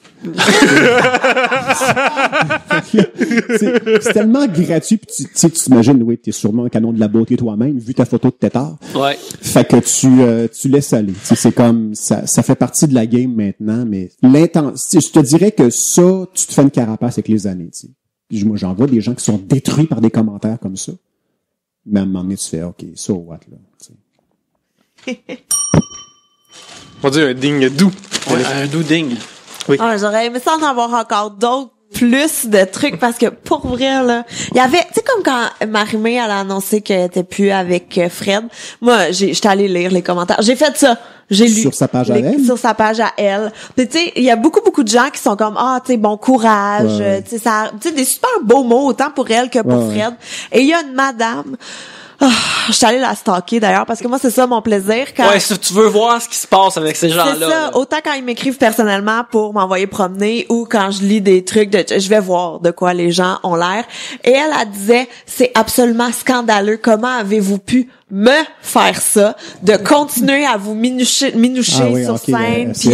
C'est tellement gratuit, puis tu t'imagines, oui, t'es sûrement un canon de la beauté toi-même, vu ta photo de tétard. Ouais. Fait que tu laisses aller. C'est comme ça fait partie de la game maintenant, mais je te dirais que ça, tu te fais une carapace avec les années. T'sais. Moi, j'en vois des gens qui sont détruits par des commentaires comme ça. Mais à un moment donné, tu fais OK, so what, là. On dit un ding doux. Ouais, un doux ding. Oui. Ah, j'aurais aimé ça en avoir encore d'autres, plus de trucs, parce que pour vrai, là, il y avait, tu sais, comme quand Marie-Mé, elle a annoncé qu'elle était plus avec Fred. Moi, j'étais allée lire les commentaires. J'ai fait ça. J'ai lu. Sur sa page à elle? Sur sa page à elle. Puis tu sais, il y a beaucoup de gens qui sont comme, tu sais, bon courage. Ouais. Tu sais, des super beaux mots, autant pour elle que pour Fred. Et il y a une madame, je suis allée la stalker d'ailleurs parce que moi c'est ça mon plaisir quand Ouais, si tu veux voir ce qui se passe avec ces gens-là. c'est ça, là. autant quand ils m'écrivent personnellement pour m'envoyer promener ou quand je lis des trucs je vais voir de quoi les gens ont l'air. Et elle disait c'est absolument scandaleux, comment avez-vous pu me faire ça, de continuer à vous minoucher sur scène, puis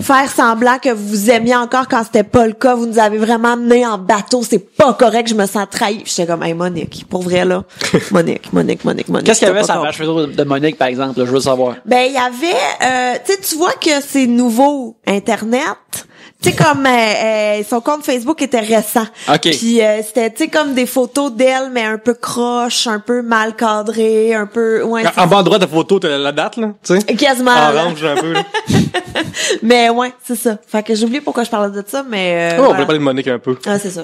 faire semblant que vous vous aimiez encore quand c'était pas le cas, vous nous avez vraiment mené en bateau, c'est pas correct, je me sens trahi. J'étais comme, hey Monique, pour vrai là, Monique. Qu'est-ce qu'il y avait sur la page Facebook de Monique, par exemple, là, je veux savoir. Ben, il y avait, tu vois que c'est nouveau, Internet. Tu sais, comme son compte Facebook était récent. OK. Puis c'était, tu sais, comme des photos d'elle, mais un peu croche, un peu mal cadrées, un peu... Ouais, en bas à droite de la photo, t'as la date, là, tu sais. Quasiment. Orange, un peu, là. Mais ouais, c'est ça. Fait que j'ai oublié pourquoi je parlais de ça, mais... On va parler de Monique un peu. Ah, c'est ça.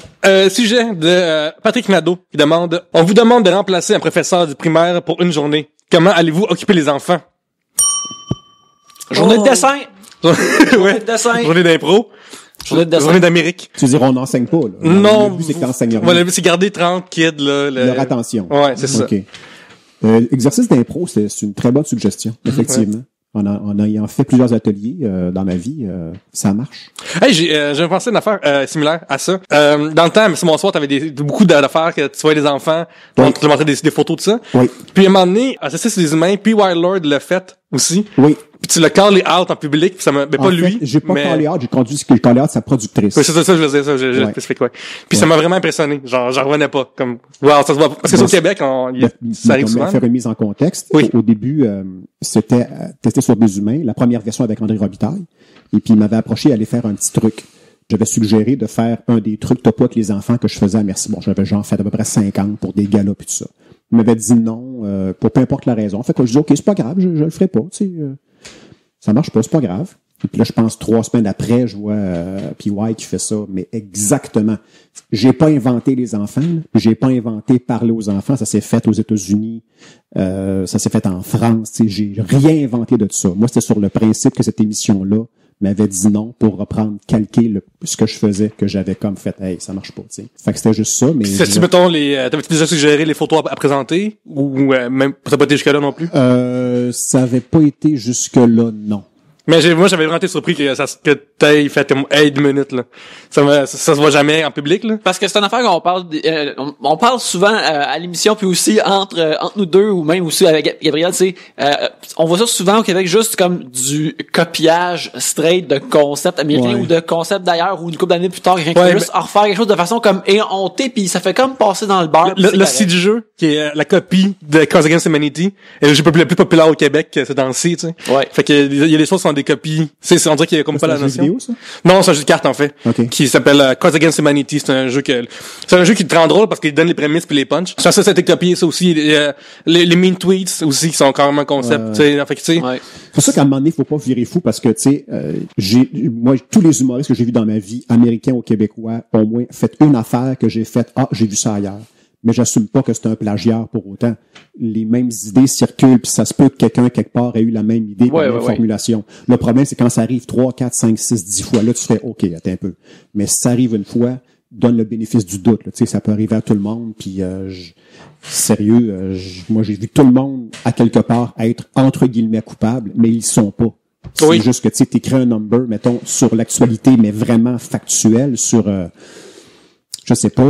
Sujet de Patrick Nadeau qui demande « On vous demande de remplacer un professeur du primaire pour une journée. Comment allez-vous occuper les enfants? » Journée de dessin. Ouais. Dessin. Journée d'impro. Journée d'Amérique. Tu veux dire, on n'enseigne pas, là. Non. Le but, c'est que t'enseignes rien. Voilà, c'est garder 30 kids, là. Leur attention. Ouais, c'est ça. OK. Exercice d'impro, c'est une très bonne suggestion, effectivement. En ayant fait plusieurs ateliers dans ma vie, ça marche. Hey, j'ai pensé à une affaire similaire à ça. Dans le temps, c'est mon soir, t'avais beaucoup d'affaires que tu voyais des enfants, Oui. tu te montrais des photos de ça. Oui. Puis à un moment donné, Assassin's des humains, puis Wild Lord l'a fait aussi. Oui. Puis tu l'as callé out en public, puis ça m'a, ben, pas En lui. fait, j'ai pas mais... callé out, j'ai callé out sa productrice. Oui, c'est ça, je veux dire, ça, je Ouais. spécifique, ouais. Puis ça m'a vraiment impressionné. Genre, j'en revenais pas. Comme, wow, ça se voit. Parce que Bon, au Québec, ça arrive souvent. Faire une mise en contexte. Oui. Au début, c'était testé sur des humains, la première version avec André Robitaille. Et puis, il m'avait approché à aller faire un petit truc. J'avais suggéré de faire un des trucs topo avec les enfants que je faisais à Merci. Bon, j'avais genre fait à peu près 50 pour des galas et tout ça. Il m'avait dit non, pour peu importe la raison. Fait que je dis, OK, c'est pas grave, je le ferai pas, tu sais. Ça marche pas, c'est pas grave. Et puis là, je pense 3 semaines après, je vois PY qui fait ça, mais exactement. J'ai pas inventé les enfants, là. J'ai pas inventé parler aux enfants. Ça s'est fait aux États-Unis, ça s'est fait en France. Tu sais, j'ai rien inventé de tout ça. Moi, c'était sur le principe que cette émission-là m'avait dit non pour reprendre, calquer ce que je faisais, que j'avais comme fait. Hey, ça marche pas, tu sais. Fait que c'était juste ça, mais. Si, mettons, t'avais-tu déjà suggéré les photos à présenter? Ou, même, ça n'a pas été jusque-là non plus? Ça avait pas été jusque-là, non. Mais moi, j'avais vraiment été surpris que t'aies fait, hey, 2 minutes, là. Ça se voit jamais en public, là. Parce que c'est une affaire qu'on parle, on parle souvent à l'émission, puis aussi entre nous deux, ou même aussi avec Gabriel, tu sais, on voit ça souvent au Québec, juste comme du copiage straight de concepts américains Ouais. ou de concepts d'ailleurs, ou une couple d'années plus tard, quelqu'un qui Ouais, veut juste refaire quelque chose de façon comme éhontée, puis ça fait comme passer dans le bar. puis c'est Le correct. site du jeu, qui est la copie de Cards Against Humanity, est le jeu le plus populaire au Québec, c'est dans le site, tu sais. Ouais. Fait que il y a des choses qui sont des copies. On dirait qu'il y a comme pas C'est la un jeu notion. vidéo, ça? Non, c'est un jeu de cartes, en fait. OK. Qui s'appelle Cards Against Humanity. C'est un jeu qui te rend drôle parce qu'il donne les prémices puis les punchs. Ça a été copié, ça aussi. Les mean tweets aussi, qui sont carrément un concept, tu sais. Fait que, tu sais. Ouais. C'est pour ça qu'à un moment donné, il faut pas virer fou parce que, tu sais, moi, tous les humoristes que j'ai vus dans ma vie, américains ou québécois, ont au moins fait une affaire que j'ai faite. Ah, j'ai vu ça ailleurs. Mais j'assume pas que c'est un plagiat pour autant. Les mêmes idées circulent, puis ça se peut que quelqu'un, quelque part, ait eu la même idée, la même formulation. Le problème, c'est quand ça arrive 3, 4, 5, 6, 10 fois, là, tu fais, OK, attends un peu. Mais si ça arrive une fois, donne le bénéfice du doute, là. Tu sais, ça peut arriver à tout le monde, puis sérieux, moi, j'ai vu tout le monde, à quelque part, être, entre guillemets, coupable, mais ils sont pas. C'est Oui. juste que, tu sais, t'écris un number, mettons, sur l'actualité, mais vraiment factuel, sur... je sais pas.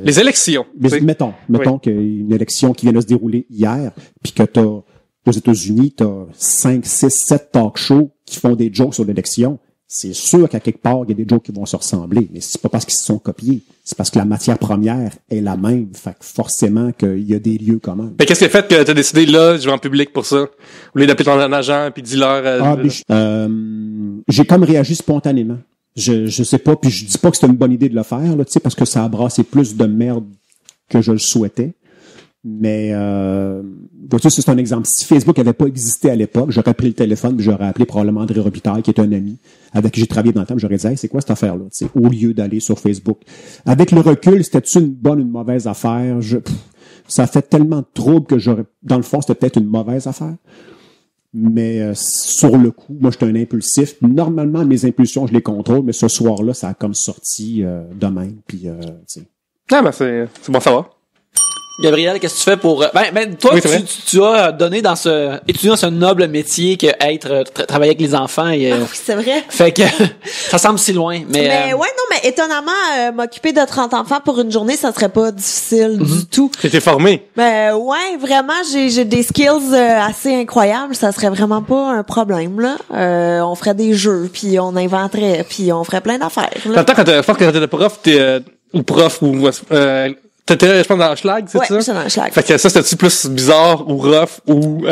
Les élections. Mais tu sais. mettons qu'il y a une élection qui vient de se dérouler hier, puis que t'as, aux États-Unis, t'as 5, 6, 7 talk shows qui font des jokes sur l'élection. C'est sûr qu'à quelque part, il y a des jokes qui vont se ressembler. Mais c'est pas parce qu'ils se sont copiés. C'est parce que la matière première est la même. Fait que forcément qu'il y a des lieux communs. Mais qu'est-ce qui a fait que t'as décidé, là, de jouer en public pour ça? Au lieu d'appeler ton agent puis dis-leur, J'ai comme réagi spontanément. Je sais pas, puis je dis pas que c'était une bonne idée de le faire, là, tu sais, parce que ça a brassé plus de merde que je le souhaitais. Mais vois-tu, c'est un exemple. Si Facebook avait pas existé à l'époque, j'aurais pris le téléphone et j'aurais appelé probablement André Robitaille, qui est un ami avec qui j'ai travaillé dans le temps. J'aurais dit, hey, c'est quoi cette affaire-là, tu sais, au lieu d'aller sur Facebook. Avec le recul, c'était-tu une bonne ou une mauvaise affaire? Ça fait tellement de trouble que dans le fond, c'était peut-être une mauvaise affaire. Mais sur le coup, moi, j'étais un impulsif. Normalement, mes impulsions, je les contrôle, mais ce soir-là, ça a comme sorti de même. Puis, tu sais. Ah, ben, c'est bon à savoir. Gabriel, qu'est-ce que tu fais pour toi Oui, c'est vrai. tu as donné étudié dans ce noble métier que être travailler avec les enfants et Ah oui, c'est vrai. fait que ça semble si loin mais Ouais, non, mais étonnamment, m'occuper de 30 enfants pour une journée, ça serait pas difficile du tout. T'étais formé. Ouais, vraiment, j'ai des skills assez incroyables. Ça serait vraiment pas un problème, là. On ferait des jeux, puis on inventerait, puis on ferait plein d'affaires, là. T'entends je pense que quand t'étais prof, ou prof, ou, t'étais, je pense, dans Schlag, c'est Ouais, ça? c'est dans le Schlag. Fait que ça, c'était-tu plus bizarre ou rough ou,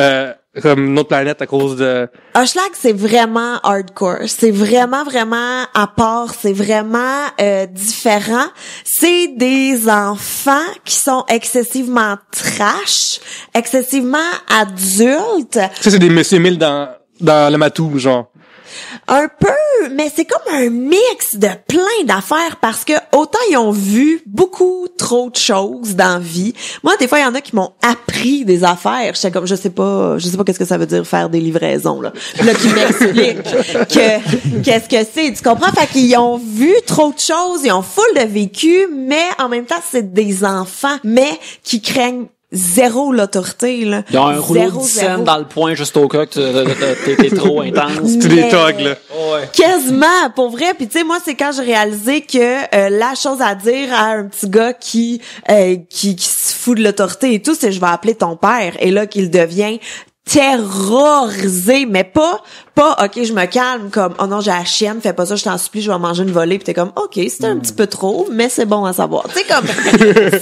comme une autre planète à cause de... Schlag, c'est vraiment hardcore. C'est vraiment, vraiment à part. C'est vraiment différent. C'est des enfants qui sont excessivement trash, excessivement adultes. Ça, c'est des Monsieur Mille dans le matou, genre. Un peu, mais c'est comme un mix de plein d'affaires parce que autant ils ont vu beaucoup trop de choses dans la vie. Moi, des fois, il y en a qui m'ont appris des affaires. J'étais comme, je sais pas qu'est-ce que ça veut dire faire des livraisons, là. Puis là, qui m'expliquent qu'est-ce que c'est. Tu comprends? Fait qu'ils ont vu trop de choses, ils ont full de vécu, mais en même temps, c'est des enfants, mais qui craignent zéro l'autorité, là. Il y a un rouleau de scène dans le point juste au cas que t'es trop intense. C'est des togs, là. Ouais. Quasiment, pour vrai. Puis tu sais, moi, c'est quand j'ai réalisé que la chose à dire à un petit gars qui se fout de l'autorité et tout, c'est je vais appeler ton père. Et là, qu'il devient terrorisé, mais pas ok, je me calme comme oh non, j'ai la chienne, fais pas ça, je t'en supplie, je vais manger une volée. Puis t'es comme ok, c'est un petit peu trop, mais c'est bon à savoir. Tu sais, comme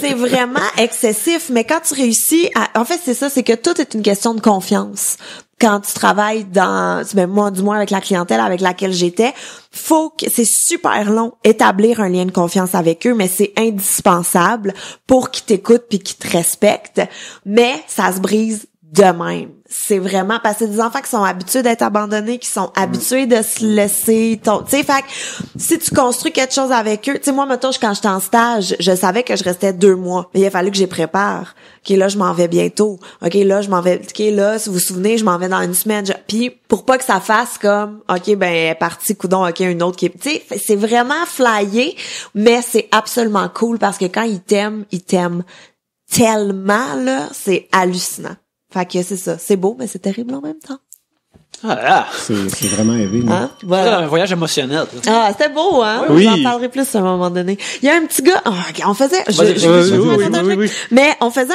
c'est vraiment excessif, mais quand tu réussis en fait, c'est ça, c'est que tout est une question de confiance. Quand tu travailles moi, du moins avec la clientèle avec laquelle j'étais, c'est super long établir un lien de confiance avec eux, mais c'est indispensable pour qu'ils t'écoutent puis qu'ils te respectent. Mais ça se brise de même. C'est vraiment parce que c'est des enfants qui sont habitués d'être abandonnés, qui sont habitués de se laisser tu sais, fait que si tu construis quelque chose avec eux, tu sais, moi, mettons, quand j'étais en stage, je savais que je restais 2 mois. Mais il a fallu que j'y prépare. OK, là, je m'en vais bientôt. OK, là, je m'en vais. OK, là, si vous vous souvenez, je m'en vais dans une semaine. Puis, pour pas que ça fasse comme, OK, ben, parti, coudon, OK, une autre qui est, tu sais, c'est vraiment flyé, mais c'est absolument cool parce que quand ils t'aiment tellement, là, c'est hallucinant. Fait que c'est ça. C'est beau, mais c'est terrible en même temps. C'est vraiment élevé. Hein? Voilà. Un voyage émotionnel. Ah, c'était beau, hein? Oui. J'en parlerai plus à un moment donné. Il y a un petit gars, on faisait, oui. mais on faisait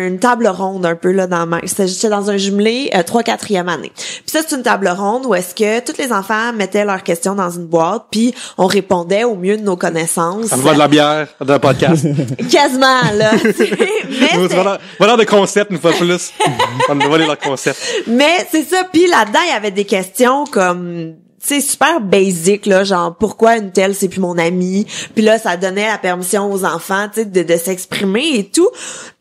une table ronde un peu, là, j'étais dans un jumelé, 3-4e année. Puis ça, c'est une table ronde où est-ce que tous les enfants mettaient leurs questions dans une boîte, puis on répondait au mieux de nos connaissances. Ça me va de la bière, d'un podcast. Quasiment, là. Mais Voilà de concept, une fois plus. On va aller leur concept. Mais c'est ça, puis là-dedans, il y avait des questions comme tu sais super basic là, genre pourquoi une telle c'est plus mon amie. Puis là ça donnait la permission aux enfants, tu sais de s'exprimer et tout.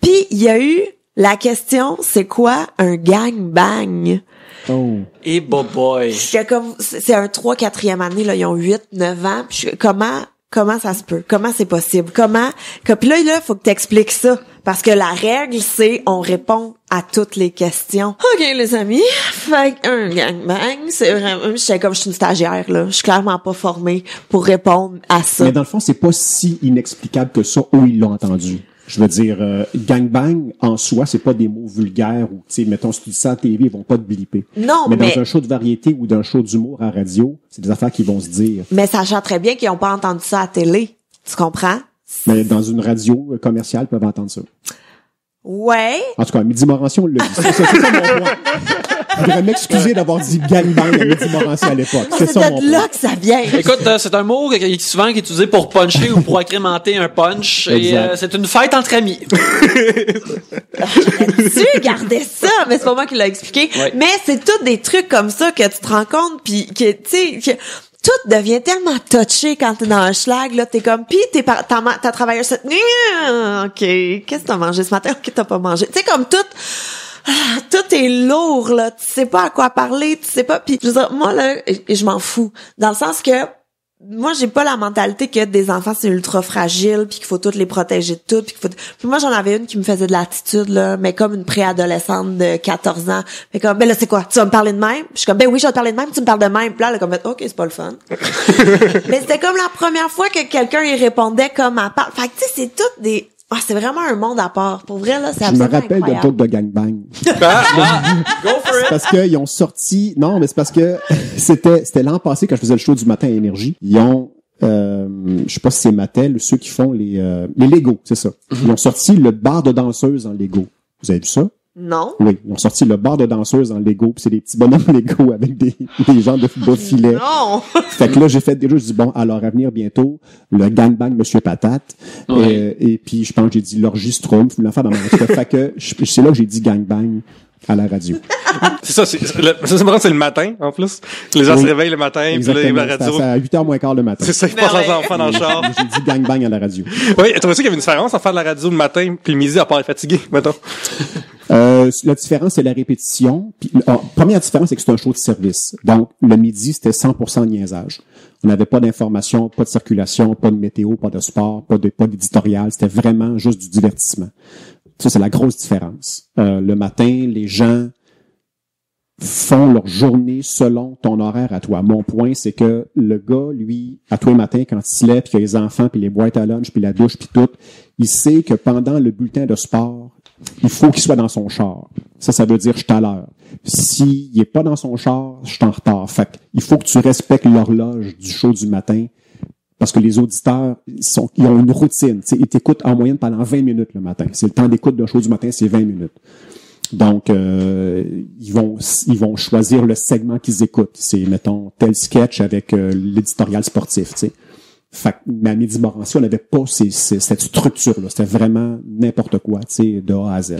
Puis il y a eu la question, c'est quoi un gangbang? Oh. Et boy. J'étais comme c'est un 3-4e année là, ils ont 8-9 ans. Puis comment ça se peut? Comment c'est possible? Puis là, faut que t'expliques ça. Parce que la règle, c'est on répond à toutes les questions. OK, les amis. Fait un gangbang, c'est vraiment, je suis une stagiaire, là. Je suis clairement pas formée pour répondre à ça. Mais dans le fond, c'est pas si inexplicable que ça où ils l'ont entendu. Je veux dire, gangbang, en soi, c'est pas des mots vulgaires ou, tu sais, mettons, si tu dis ça à la TV, ils vont pas te blipper. Non, mais dans un show de variété ou d'un show d'humour à radio, c'est des affaires qui vont se dire. Mais sachant très bien qu'ils ont pas entendu ça à la télé. Tu comprends? Mais dans une radio commerciale, ils peuvent entendre ça. Ouais. En tout cas, Midi Morancy, on l'a dit. C'est ça mon point. Je voudrais m'excuser d'avoir dit gangbang à Midi Morancy à l'époque. C'est ça mon de là point. que ça vient. Écoute, c'est un mot qui est souvent utilisé pour puncher ou pour accrémenter un punch. Exact. Et c'est une fête entre amis. Tu gardais ça, mais c'est pas moi qui l'a expliqué. Ouais. Mais c'est tous des trucs comme ça que tu te rends compte, puis que tu sais, tout devient tellement touché quand t'es dans un schlag, là, t'es comme, pis t'as travaillé cette nuit, ok, qu'est-ce que t'as mangé ce matin, ok, t'as pas mangé, tu sais, comme tout est lourd, là, tu sais pas à quoi parler, tu sais pas, pis je veux dire, moi, là, je m'en fous, dans le sens que moi, j'ai pas la mentalité que des enfants, c'est ultra fragile, puis qu'il faut toutes les protéger de tout, puis moi, j'en avais une qui me faisait de l'attitude, là, mais comme une préadolescente de 14 ans. Fait comme, ben là, c'est quoi? Tu vas me parler de même? Puis je suis comme, ben oui, je vais te parler de même, tu me parles de même. Puis là, elle a comme, ok, c'est pas le fun. Mais c'était comme la première fois que quelqu'un y répondait comme à part. Fait que, tu sais, c'est toutes des... Ah, c'est vraiment un monde à part. Pour vrai, là, c'est Je me absolument rappelle de incroyable. bout de gangbang. Go for C'est it! parce qu'ils ont sorti... Non, mais c'est parce que c'était l'an passé quand je faisais le show du matin à Énergie. Ils ont... je sais pas si c'est Mattel ou ceux qui font les Lego, c'est ça. Ils ont sorti le bar de danseuse en Lego. Vous avez vu ça? Non. Oui, ils ont sorti le bar de danseuse en Lego, puis c'est des petits bonhommes Lego avec des gens de filet. Non. Fait que là, j'ai dit bon, alors à venir bientôt, le gangbang Monsieur Patate. Ouais. Et puis, je pense que j'ai dit l'orgie Schtroumpf, une affaire dans mon Fait que c'est là que j'ai dit gangbang à la radio. C'est ça, c'est le matin, en plus. Les gens se réveillent le matin, puis là, ils vont à la radio. C'est à 8h moins quart le matin. C'est ça, ils passent leurs enfants dans le char. J'ai dit gangbang à la radio. Oui, tu vois qu'il y avait une différence en faire de la radio le matin, puis le midi, à part être fatigué, mettons. La différence, c'est la répétition. Puis, première différence, c'est que c'est un show de service. Donc, le midi, c'était 100% niaisage. On n'avait pas d'information, pas de circulation, pas de météo, pas de sport, pas d'éditorial. C'était vraiment juste du divertissement. Ça, c'est la grosse différence. Le matin, les gens font leur journée selon ton horaire à toi. Mon point, c'est que le gars, lui, à tous les matins, quand il se lève, puis qu'il y a les enfants, puis les boîtes à lunch, puis la douche, puis tout, il sait que pendant le bulletin de sport, il faut qu'il soit dans son char. Ça veut dire je suis à l'heure. S'il est pas dans son char, je suis en retard. Fait il faut que tu respectes l'horloge du show du matin parce que les auditeurs, ils ont une routine. Ils t'écoutent en moyenne pendant 20 minutes le matin. C'est le temps d'écoute d'un show du matin, c'est 20 minutes. Donc, ils vont choisir le segment qu'ils écoutent. C'est, mettons, tel sketch avec l'éditorial sportif, tu sais. Fait que, mais à Midi Morancy, on n'avait pas cette structure-là. C'était vraiment n'importe quoi, tu sais, de A à Z.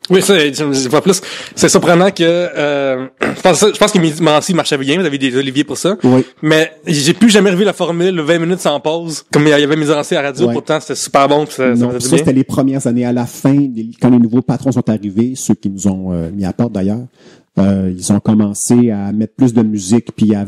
Oui, ça, je vois plus. C'est surprenant que je pense que Midi Morancy marchait bien, vous avez des Olivier pour ça. Oui. Mais j'ai plus jamais revu la formule 20 minutes sans pause. Comme il y avait Midi Morancy à la radio, pourtant c'était super bon. Ça c'était les premières années. À la fin, quand les nouveaux patrons sont arrivés, ceux qui nous ont mis à porte d'ailleurs, ils ont commencé à mettre plus de musique puis à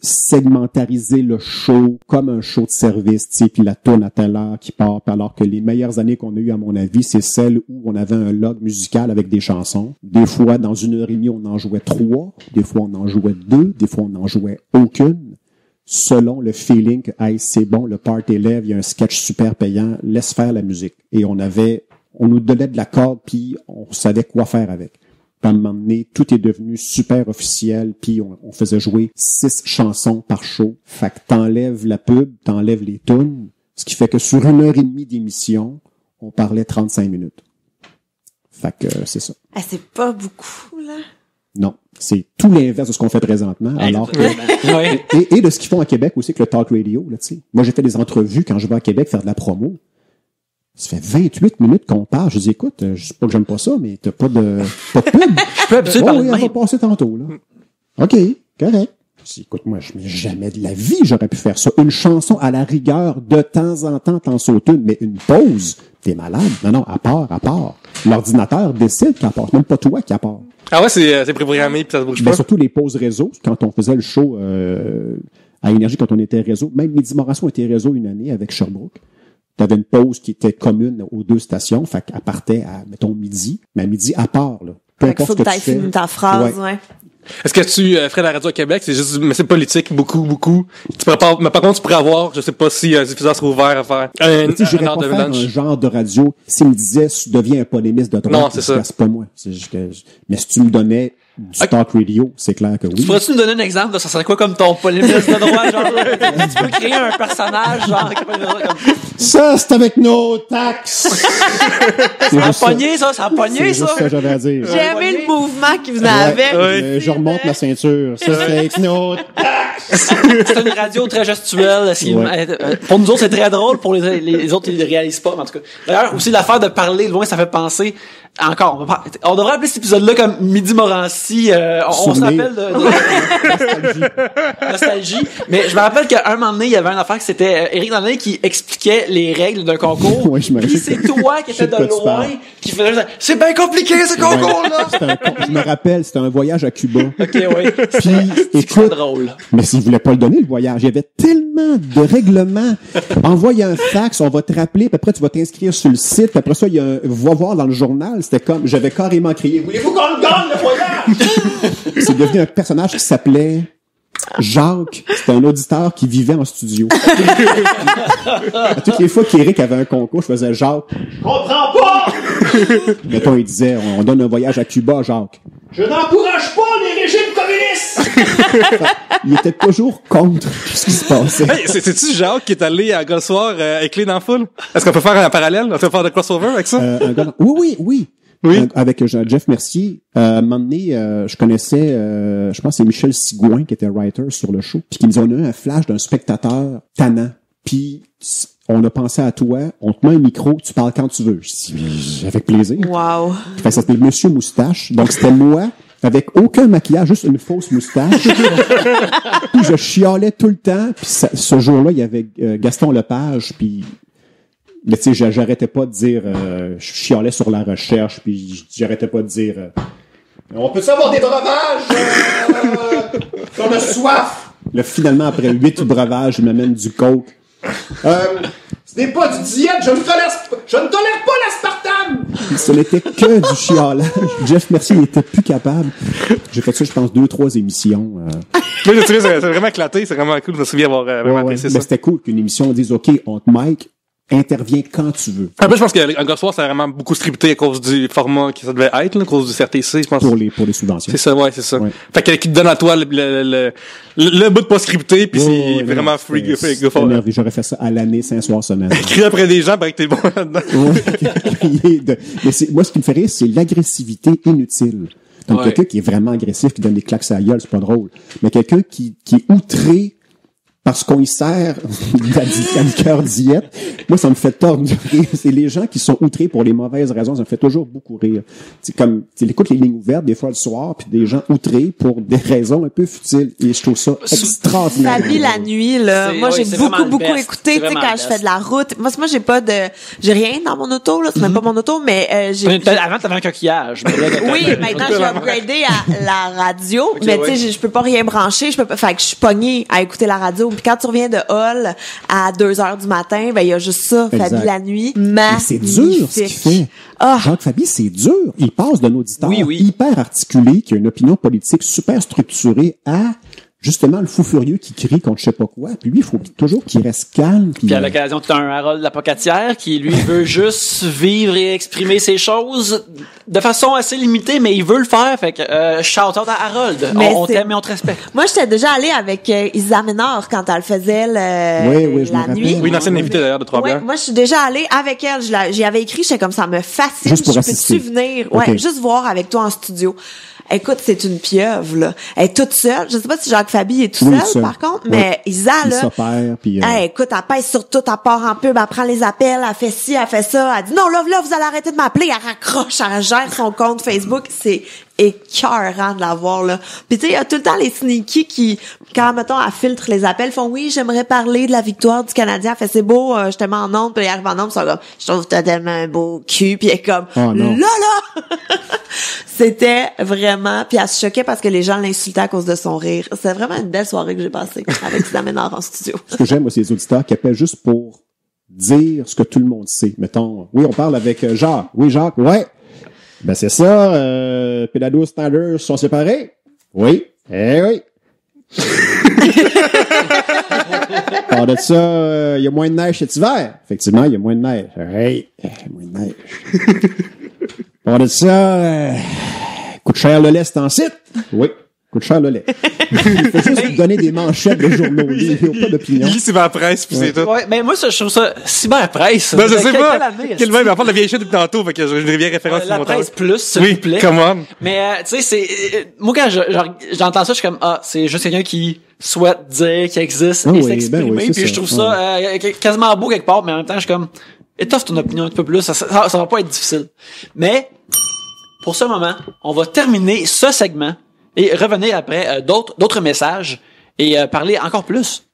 segmentariser le show comme un show de service, tu sais, puis la tourne à telle heure qui part. Alors que les meilleures années qu'on a eues, à mon avis, c'est celles où on avait un log musical avec des chansons. Des fois, dans 1h30, on en jouait 3. Des fois, on en jouait 2. Des fois, on en jouait aucune. Selon le feeling que, hey, c'est bon, le party lève, il y a un sketch super payant, laisse faire la musique. Et on nous donnait de la corde puis on savait quoi faire avec. À un moment donné, tout est devenu super officiel, puis on faisait jouer 6 chansons par show. Fait que t'enlèves la pub, t'enlèves les tunes, ce qui fait que sur 1h30 d'émission, on parlait 35 minutes. Fait que c'est ça. Ah, c'est pas beaucoup, là? Non, c'est tout l'inverse de ce qu'on fait présentement, alors que... et de ce qu'ils font à Québec aussi, avec le talk radio, là, tu sais. Moi, j'ai fait des entrevues quand je vais à Québec faire de la promo. Ça fait 28 minutes qu'on parle. Je dis, écoute, je sais pas que j'aime pas ça, mais t'as pas de pub. Je peux absolument parler de on même. va passer tantôt, là. OK, correct. Je dis, écoute, moi, jamais de la vie, j'aurais pu faire ça. Une chanson à la rigueur, de temps en temps, t'en sautes une, mais une pause, t'es malade. Non, à part. L'ordinateur décide qu'à part, même pas toi qui à part. Ah ouais, c'est préprogrammé puis ça se bouge pas. Mais surtout les pauses réseau, quand on faisait le show à Énergie, quand on était réseau, même Midi Morancy, on était réseau une année avec Sherbrooke. T'avais une pause qui était commune aux 2 stations, fait qu'elle partait à, mettons, midi, mais à midi à part, là. Peu importe ce que tu fais. Fini ta phrase, ouais. Est-ce que tu ferais la radio à Québec? C'est juste, mais c'est politique, beaucoup. Tu pourrais pas, mais par contre, tu pourrais avoir, je sais pas si un diffuseur serait ouvert à faire j'irais pas faire un genre de radio. S'il me disait, tu deviens un polémiste de droite, non, c'est ça. C'est pas moi. Mais si tu me donnais du talk radio, c'est clair que oui. Pourrais-tu nous donner un exemple, là? Ça serait quoi comme ton polémiste de droite, genre, tu peux créer un personnage, genre, comme... Ça, c'est avec nos taxes! Ça a pogné, ça a pogné, c'est ça! juste ce que j'avais à dire. J'ai aimé le mouvement qui venait avec. Je remonte ma ceinture. Ça, c'est avec nos taxes! C'est une radio très gestuelle. Pour nous autres, c'est très drôle. Pour les autres, ils ne réalisent pas, mais en tout cas. D'ailleurs, aussi, l'affaire de parler loin, ça fait penser... Encore, on devrait appeler cet épisode-là comme Midi Morancy. On se rappelle de nostalgie. Mais je me rappelle qu'à un moment donné, il y avait une affaire que c'était Éric Dandin qui expliquait les règles d'un concours. Oui, je me rappelle. Puis c'est toi qui étais de loin qui faisait c'est bien compliqué ce concours-là. Je me rappelle, c'était un voyage à Cuba. OK, oui. Puis, écoute, drôle. Mais s'il voulait pas le donner, le voyage, il y avait tellement de règlements. Envoie un fax, on va te rappeler, puis après tu vas t'inscrire sur le site, puis après ça, il y a un va voir dans le journal. C'était comme, j'avais carrément crié, voulez-vous qu'on le donne, le voyage? C'est devenu un personnage qui s'appelait Jacques. C'était un auditeur qui vivait en studio. À toutes les fois qu'Éric avait un concours, je faisais Jacques. Je comprends pas! Mettons, il disait, on donne un voyage à Cuba, Jacques. Je n'encourage pas les régimes communistes! Il était toujours contre ce qui se passait. Hey, c'est-tu Jacques qui est allé à Golsoir avec les dans la foule? Est-ce qu'on peut faire un parallèle? On peut faire de crossover avec ça? Oui. Avec Jeff Mercier, à un moment donné, je connaissais, je pense que c'est Michel Sigouin qui était writer sur le show, puis qui me dit, on a eu un flash d'un spectateur tannant, puis on a pensé à toi, on te met un micro, tu parles quand tu veux. Je dis, avec plaisir. Wow. Ça s'appelait Monsieur Moustache, donc c'était moi, avec aucun maquillage, juste une fausse moustache. Puis je chialais tout le temps, puis ce jour-là, il y avait Gaston Lepage, puis Mais tu sais, j'arrêtais pas de dire, je chialais sur la recherche, puis j'arrêtais pas de dire, on peut savoir des breuvages, on a soif. Là, finalement, après 8 breuvages, il m'amène du coke. Ce n'est pas du diète, je ne tolère pas l'aspartame! Ce n'était que du chialage. Jeff Mercier n'était plus capable. J'ai fait ça, je pense, 2-3 émissions. Mais c'est vraiment éclaté, c'est vraiment cool, je me souviens avoir vraiment apprécié ça. Mais c'était cool qu'une émission dise, OK, on te mic, intervient quand tu veux. Après, je pense qu'un gars soir, c'est vraiment beaucoup scripté à cause du format que ça devait être, là, à cause du CRTC, je pense. Pour les subventions. C'est ça, ouais, c'est ça. Ouais. Fait qu'il te donne à toi le bout de pas scripté, puis c'est vraiment free. J'aurais fait ça à l'année, 5 soirs semaine. Crier après des gens, paraît que t'es bon là-dedans. Mais moi, ce qui me fait rire, c'est l'agressivité inutile. Donc, quelqu'un qui est vraiment agressif, qui donne des claques à la gueule, c'est pas drôle. Mais quelqu'un qui est outré parce qu'on y sert la liqueur diète, moi, ça me fait tordre. C'est les gens qui sont outrés pour les mauvaises raisons, ça me fait toujours beaucoup rire. C'est comme, tu écoutes les lignes ouvertes des fois le soir, puis des gens outrés pour des raisons un peu futiles. Et je trouve ça extraordinaire. Fabi la nuit, là. Moi, j'ai beaucoup écouté, tu sais, quand je fais de la route. Moi, j'ai rien dans mon auto, là. C'est même pas mon auto, mais, Avant, t'avais un coquillage. Oui, maintenant, j'ai upgradé à la radio. Okay, mais tu sais, je peux pas rien brancher. Fait que je suis pognée à écouter la radio. Puis quand tu reviens de Hall à 2h du matin, ben il y a juste ça, Fabi la nuit. Mais c'est dur ce qu'il fait. Jacques Fabi, c'est dur. Il passe d'un auditeur hyper articulé, qui a une opinion politique super structurée à justement le fou furieux qui crie contre je sais pas quoi. Puis lui, il faut toujours qu'il reste calme. Puis à l'occasion, tu as un Harold Lapocatière qui, lui, veut juste vivre et exprimer ses choses de façon assez limitée, mais il veut le faire. Fait que shout out à Harold. On t'aime et on te respecte. Moi, j'étais déjà allée avec Isa Ménard quand elle faisait la nuit. Oui, une ancienne invitée d'ailleurs de Trois-Bières. Moi, je suis déjà allée avec elle. J'y avais écrit, j'étais comme ça me fascine. Juste pour assister. Peux-tu venir? Ouais, juste voir avec toi en studio. Écoute, c'est une pieuvre, là. Elle est toute seule. Je sais pas si Jacques Fabi est tout seul, par contre, mais Isa, là. Il s'opère, puis écoute, elle pèse sur tout, elle part en pub, elle prend les appels, elle fait ci, elle fait ça. Elle dit, non, là, vous allez arrêter de m'appeler. Elle raccroche, elle gère son compte Facebook. C'est écœurant de la voir, là. Puis tu sais, il y a tout le temps les sneaky qui, quand, mettons, elle filtre les appels, font, oui, j'aimerais parler de la victoire du Canadien. Elle fait, c'est beau, je te mets en onde, puis elle arrive en onde, ils sont comme, je trouve que t'as tellement un beau cul, puis elle est comme, là! C'était vraiment, puis elle se choquait parce que les gens l'insultaient à cause de son rire. C'était vraiment une belle soirée que j'ai passée avec Isa Ménard en studio. Ce que j'aime, moi, c'est les auditeurs qui appellent juste pour dire ce que tout le monde sait. Mettons, oui, on parle avec Jacques. Oui, Jacques, ouais. Ben, c'est ça, Pédado Snyder sont séparés? Oui. Eh oui. Par de ça, il y a moins de neige cet hiver. Effectivement, il y a moins de neige. Hey, moins de neige. Par de ça, coûte cher le lait, c'est en site? Oui. Coûte cher le lait. Il faut juste donner des manchettes de journaux. Il n'y a pas d'opinion. Il lit Cyberpresse, puis c'est tout. Ouais, mais moi, je trouve ça Cyberpresse. Ben, je sais pas. Quel même, on parle de la vieille shit depuis tantôt, fait que je reviens référence la presse plus, s'il vous plaît. Oui, come on. Mais, tu sais, c'est, moi, quand j'entends ça, je suis comme, c'est juste quelqu'un qui souhaite dire qu'il existe et s'exprimer, puis je trouve ça quasiment beau quelque part, mais en même temps, je suis comme, étoffe ton opinion un peu plus, ça va pas être difficile. Mais, pour ce moment, on va terminer ce segment et revenir après d'autres messages et parler encore plus.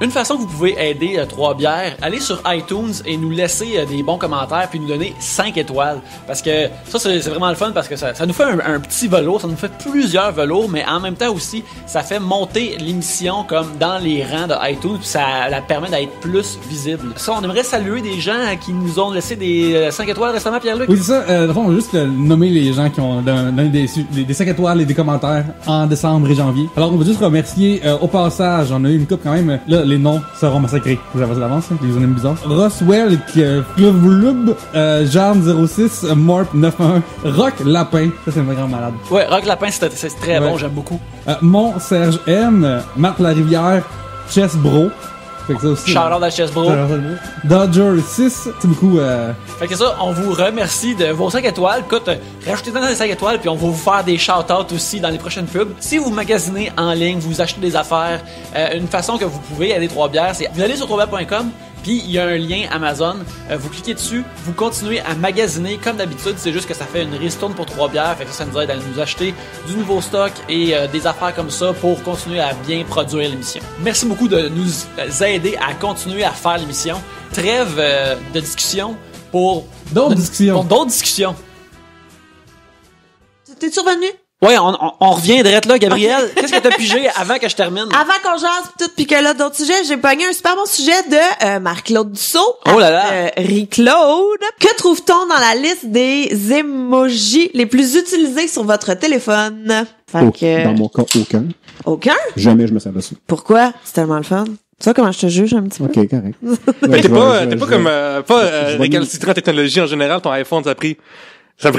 Une façon que vous pouvez aider Trois-Bières, allez sur iTunes et nous laisser des bons commentaires puis nous donner 5 étoiles. Parce que ça, c'est vraiment le fun parce que ça nous fait un petit velours, ça nous fait plusieurs velours, mais en même temps aussi, ça fait monter l'émission comme dans les rangs de iTunes puis ça la permet d'être plus visible. Ça, on aimerait saluer des gens qui nous ont laissé des 5 étoiles récemment, Pierre-Luc. Oui, c'est ça. On va juste nommer les gens qui ont donné des 5 étoiles et des commentaires en décembre et janvier. Alors, on va juste remercier au passage, on a eu une coupe quand même, là, les noms seront massacrés. Vous avez d'avance, hein? Les usernames bizarres. Roswell, Clovelub, Jarn06, Morp 91, Rock Lapin. Ça, c'est vraiment malade. Ouais, Rock Lapin, c'est très bon, j'aime beaucoup. Mon Serge M, Marc Larivière, Chess Bro. Fait que ça aussi. Shout-out à Chess Bro. Dodger 6, c'est beaucoup. Fait que ça, on vous remercie de vos 5 étoiles. Écoute, rajoutez-en des 5 étoiles, puis on va vous faire des shout-outs aussi dans les prochaines pubs. Si vous magasinez en ligne, vous achetez des affaires, une façon que vous pouvez aider Trois-Bières, c'est vous allez sur troisbières.com, Puis il y a un lien Amazon. Vous cliquez dessus, vous continuez à magasiner comme d'habitude. C'est juste que ça fait une ristourne pour 3 bières. Fait que ça nous aide à nous acheter du nouveau stock et des affaires comme ça pour continuer à bien produire l'émission. Merci beaucoup de nous aider à continuer à faire l'émission. Trêve de discussion pour D'autres discussions. T'es survenu? Ouais, on revient direct là, Gabriel. Qu'est-ce que t'as pigé avant que je termine? Avant qu'on jase pis tout pis que là d'autres sujets, j'ai pogné un super bon sujet de Marc-Claude Dussault. Oh là là. Rick-Claude. Que trouve-t-on dans la liste des emojis les plus utilisés sur votre téléphone? Fait que... Dans mon cas, aucun. Aucun? Jamais je me sers de ça. Pourquoi? C'est tellement le fun. Tu vois comment je te juge un petit peu? OK, correct. Mais t'es pas comme récalcitrant en technologie en général, ton iPhone, ça a pris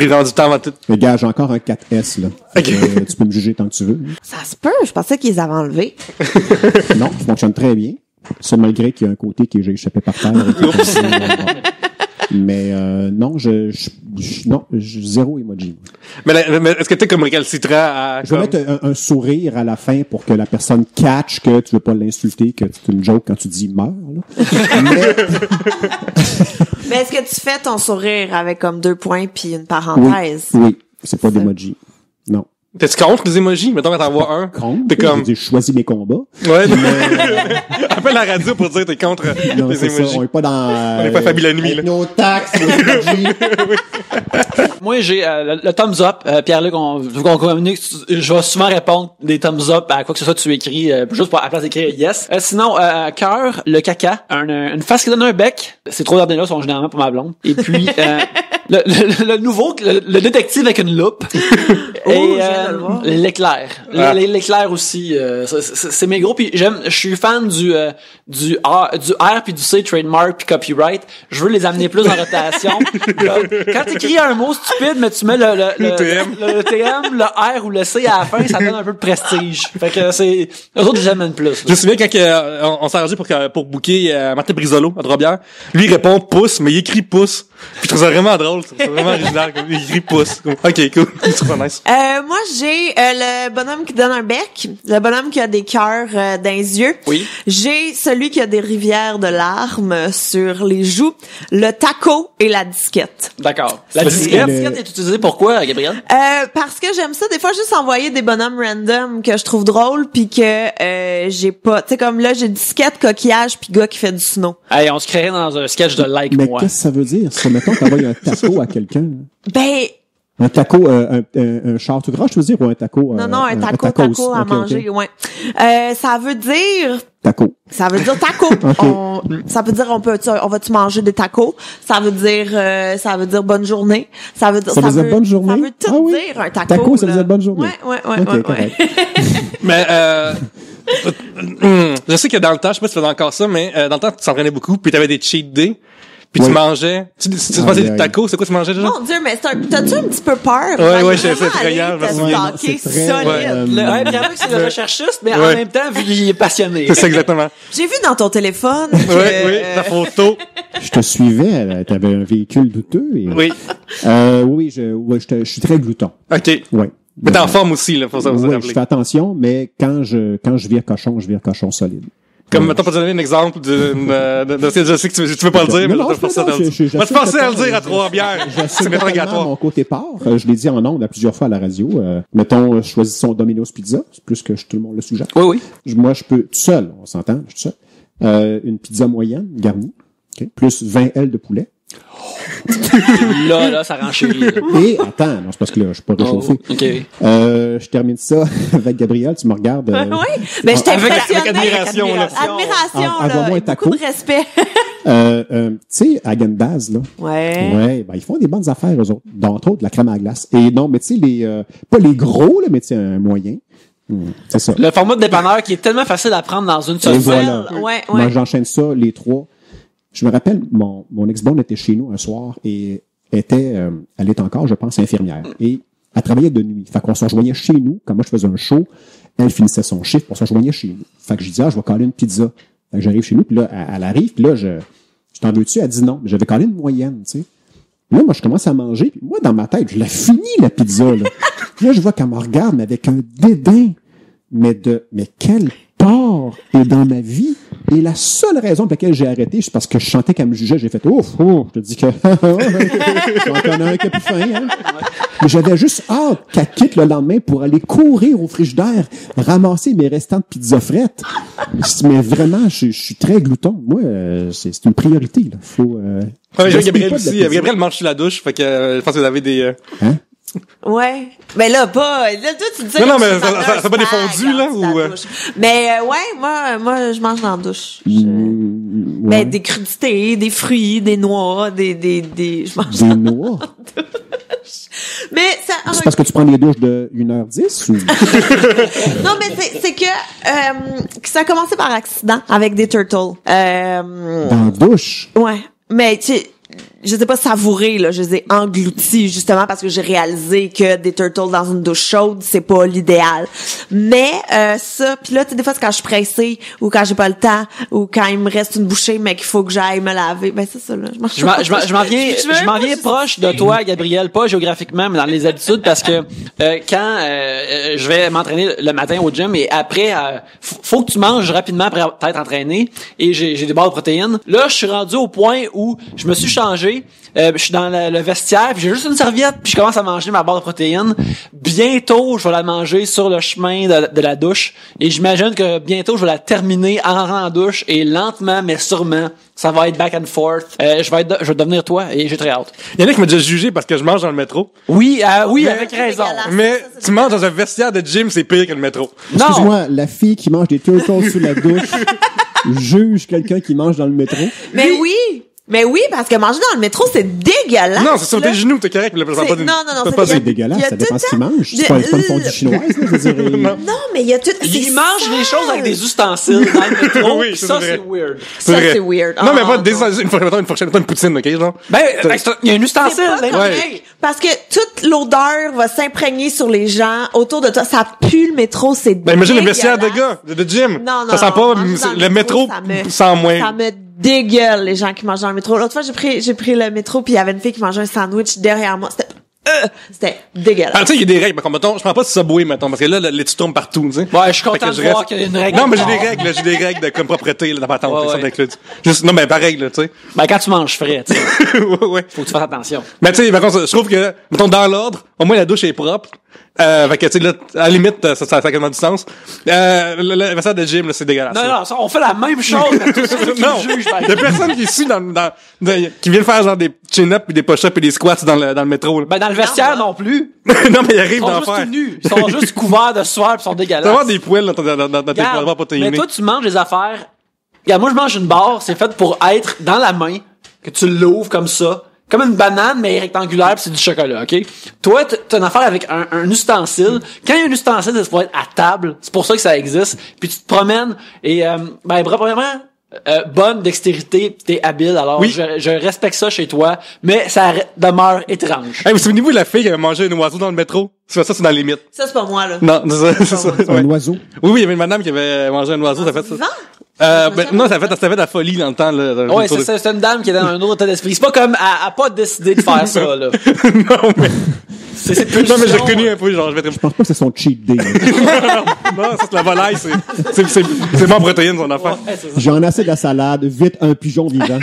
vraiment du temps avant tout. Mais gars, j'ai encore un 4S, là. Ok. Tu peux me juger tant que tu veux. Ça se peut. Je pensais qu'ils les avaient enlevés. Non, ça fonctionne très bien. Ça, malgré qu'il y a un côté que j'ai échappé par terre. Mais non, non, zéro emoji. Mais est-ce que t'es comme récalcitrant à... Je vais mettre un sourire à la fin pour que la personne catch que tu veux pas l'insulter, que c'est une joke quand tu dis meurs, là. Mais est-ce que tu fais ton sourire avec comme 2 points puis une parenthèse? Oui, c'est pas d'emoji. Non. T'es-tu contre les emojis? Mettons, quand t'en vois un. Contre. T'es comme... Je choisis mes combats. Ouais. Appelle la radio pour dire t'es contre Non, les c'est emojis. ça, on est pas dans... On est pas Fabi la nuit, là. Nos taxes, nos emojis. Moi, j'ai le thumbs up. Pierre-Luc, vu qu'on communique, je vais souvent répondre des thumbs up à quoi que ce soit que tu écris, juste pour à la place d'écrire yes. Sinon, cœur, le caca, une face qui donne un bec. Ces 3 derniers-là sont généralement pour ma blonde. Et puis, le nouveau, le détective avec une loupe. Et l'éclair. L'éclair aussi, c'est mes gros. Puis je suis fan du R puis du C, trademark puis copyright. Je veux les amener plus en rotation. Quand t'écris un mot stupide, mais tu mets le TM, le R ou le C à la fin, ça donne un peu de prestige. Fait que c'est, eux autres, je les amène plus. Là. Je me souviens quand on s'est arrangé pour booker Martin Brisolo à Trois-Bières. Lui, il répond pouce, mais il écrit pouce. Puis je trouve ça vraiment drôle. C'est vraiment original. Il écrit pouce. Ok, cool. Je trouve ça nice. Moi, j'ai le bonhomme qui donne un bec, le bonhomme qui a des cœurs dans les yeux. Oui. J'ai celui qui a des rivières de larmes sur les joues, le taco et la disquette. D'accord. La disquette est utilisée pourquoi, Gabriel? Parce que j'aime ça des fois juste envoyer des bonhommes random que je trouve drôles puis que j'ai pas, tu sais comme là j'ai disquette, coquillage puis gars qui fait du snow. Hey, on se créerait dans un sketch de like Mais moi. qu'est-ce que ça veut dire? Ça, mettons, t'envoies un taco à quelqu'un. Ben Un taco, un char tout gras, je veux dire, ou un taco? non, un taco à manger, ouais. Ça veut dire Taco. Ça veut dire taco. Ça veut dire on va-tu manger des tacos? Ça veut dire bonne journée. Ça veut dire bonne journée. Ça veut tout dire un taco. Taco, ça veut dire bonne journée. Ouais. Mais je sais que dans le temps, je sais pas si tu faisais encore ça, mais dans le temps, tu s'entraînais beaucoup, puis t'avais des cheat days. Puis tu mangeais, tu faisais des tacos, c'est quoi tu mangeais déjà? Mon Dieu, mais t'as-tu un petit peu peur? Ouais, c'est effrayant, T'as stalké solide. Pierre-Luc, c'est le recherchiste, mais en même temps, vu qu'il est passionné. C'est ça, exactement. J'ai vu dans ton téléphone Oui, ta photo. Je te suivais, t'avais un véhicule douteux. Et, oui. Oui, je suis très glouton. OK. Ouais. Mais t'es en forme aussi, là, faut ça vous Oui, rappeler. je fais attention, mais quand je vire cochon solide. Comme, mettons, pour te donner un exemple je sais que tu veux pas le dire, mais je vais te forcer à le dire. Je vais te forcer à le dire à Trois-Bières. C'est interrogatoire. Mon côté part. Je l'ai dit en ondes à plusieurs fois à la radio. Mettons, choisissons Domino's Pizza. C'est plus que tout le monde le suggère. Oui. Moi, je peux, tout seul, on s'entend, je suis tout seul. Une pizza moyenne, garnie. Okay, plus 20 ailes de poulet. Là, ça renchérit. Et, attends, non, c'est parce que là, je suis pas réchauffé. OK. Je termine ça avec Gabriel, tu me regardes. Oui, mais je t'impressionne. Avec admiration, là. Admiration, envoie-moi là. un taco. Beaucoup de respect. Tu sais, à Gandaz, là. Ouais. Ouais, ben, ils font des bonnes affaires, eux autres. D'entre autres, la crème à glace. Et non, mais tu sais, pas les gros, là, mais tu sais, un moyen. C'est ça. Le format de dépanneur qui est tellement facile à prendre dans une seule Et fois. voilà. Ouais. Moi, j'enchaîne ça, les 3. Je me rappelle, mon ex-blonde était chez nous un soir et elle est encore, je pense, infirmière. Et elle travaillait de nuit. Fait qu'on se rejoignait chez nous. Quand moi, je faisais un show, elle finissait son chiffre, on se rejoignait chez nous. Fait que je disais, je vais caler une pizza. Fait que j'arrive chez nous, puis là, elle arrive, puis là, je t'en veux-tu? Elle dit non. Mais j'avais calé une moyenne, tu sais. Là, moi, je commence à manger, puis moi, dans ma tête, je la finis, la pizza, là. Puis là, je vois qu'elle me regarde, mais avec un dédain. Mais quel porc est dans ma vie? Et la seule raison pour laquelle j'ai arrêté, c'est parce que je sentais qu'elle me jugeait. J'ai fait, ouf, je te dis que j'en connais un qui a plus faim, hein. Mais j'avais juste hâte qu'elle quitte le lendemain pour aller courir au frigidaire, ramasser mes restants de pizza frette. Mais vraiment, je suis très glouton. Moi, c'est une priorité, là. Faut, Gabriel aussi. Gabriel mange sur la douche, fait que je pense que vous avez des... Hein? Ouais. Mais là, pas. Là, toi, tu dis ça. Non, mais ça pas défondu, là, ou. Mais, moi, je mange dans la douche. Ben, des crudités, des fruits, des noix, je mange des noix. Mais ça. C'est parce que tu prends des douches de 1h10 ou? Non, mais c'est que ça a commencé par accident avec des turtles. Dans la douche? Ouais. Mais, tu sais, je les ai pas savourés, là, je les ai engloutis, justement, parce que j'ai réalisé que des turtles dans une douche chaude, c'est pas l'idéal. Mais, ça, pis là, tu sais, des fois, c'est quand je suis pressée, ou quand j'ai pas le temps, ou quand il me reste une bouchée, mais qu'il faut que j'aille me laver. Ben, c'est ça, là. Je m'en viens proche de toi, Gabriel, pas géographiquement, mais dans les habitudes, parce que, quand, je vais m'entraîner le matin au gym, et après, faut que tu manges rapidement après t'être entraîné, et j'ai des barres de protéines. Là, je suis rendu au point où je me suis changé. Je suis dans le vestiaire, puis j'ai juste une serviette, puis je commence à manger ma barre de protéines. Bientôt, je vais la manger sur le chemin de la douche, et j'imagine que bientôt, je vais la terminer en rentrant en douche, et lentement, mais sûrement, ça va être back and forth. Je vais devenir toi, et j'ai très hâte. Il y en a qui m'ont déjà jugé parce que je mange dans le métro. Oui, avec raison. Mais tu manges dans un vestiaire de gym, c'est pire que le métro. Non! Excuse-moi, la fille qui mange des turtles sous la douche juge quelqu'un qui mange dans le métro? Mais oui, parce que manger dans le métro, c'est dégueulasse. Non, c'est sur tes genoux, t'es correct, mais là, pas non, C'est dégueulasse, ça dépend ce qu'il mange. C'est pas une fondue chinoise, là, je veux dire. Non, mais il y a tout. Il mange des choses avec des ustensiles dans le métro. Oui, ça, c'est c'est vrai. weird. Ça, c'est weird. Non, mais pas une fourchette, pas une poutine, ok, genre. Ben, il y a un ustensile. C'est pas correct, parce que toute l'odeur va s'imprégner sur les gens autour de toi. Ça pue le métro, c'est Ben, imagine le vestiaire de gars, de gym. Non, ça sent pas, le métro sent moins. Ça me dégueule, les gens qui mangent dans le métro. L'autre fois, j'ai pris le métro, puis il y avait une fille qui mangeait un sandwich derrière moi. C'était dégueulasse. Ah, tu sais, il y a des règles, comme, mettons, je prends pas de Subway, mettons, parce que là, les tu tombes partout, tu sais. Ouais, je suis content de voir qu'il y a une règle. Non, mais j'ai des règles de, comme propreté, là, dans ma tente, ça inclut. Juste, non, mais pareil, là, tu sais. Ben, quand tu manges frais, tu sais. ouais. Faut que tu fasses attention. Mais tu sais, par contre, je trouve que, mettons, dans l'ordre, au moins la douche est propre. Fait que, tu sais, là, à la limite, ça a quasiment du sens. Le vestiaire de gym, là, c'est dégueulasse. Non, on fait la même chose. Non, il y a personne qui est ici qui vient faire genre des chin-ups pis des push-ups et des squats dans le métro, là. Ben, dans le vestiaire non plus. Non, mais ils arrivent Ils sont d'en juste faire. tout nus. Ils sont juste couverts de sueur pis sont dégueulasses. Tu vas avoir des poils dans tes endroits protéinés. Mais toi, tu manges des affaires. Regarde, moi, je mange une barre, c'est fait pour être dans la main, que tu l'ouvres comme ça. Comme une banane, mais rectangulaire, pis c'est du chocolat, ok? Toi, t'as une affaire avec un ustensile. Quand il y a un ustensile, ça doit être à table. C'est pour ça que ça existe. Puis tu te promènes et, premièrement, bonne dextérité, t'es habile. Alors, oui. je respecte ça chez toi, mais ça demeure étrange. Hey, vous souvenez-vous de la fille qui avait mangé un oiseau dans le métro? Ça, c'est dans les limites. Ça, c'est pas moi, là. Non, c'est ça. Un oiseau? Oui, il y avait une madame qui avait mangé un oisein, ça fait ça. Vivant? Non, ça fait de la folie dans le temps, là. Ouais, c'est une dame qui est dans un autre état d'esprit. C'est pas comme, elle a pas décidé de faire ça, là. Non, mais. C'est plus non, mais j'ai reconnu un peu, genre, Je pense pas que c'est son cheat day. non, ça, c'est la volaille, c'est bon en protéines, son affaire. Ouais, c'est ça. J'en ai assez de la salade, vite un pigeon vivant.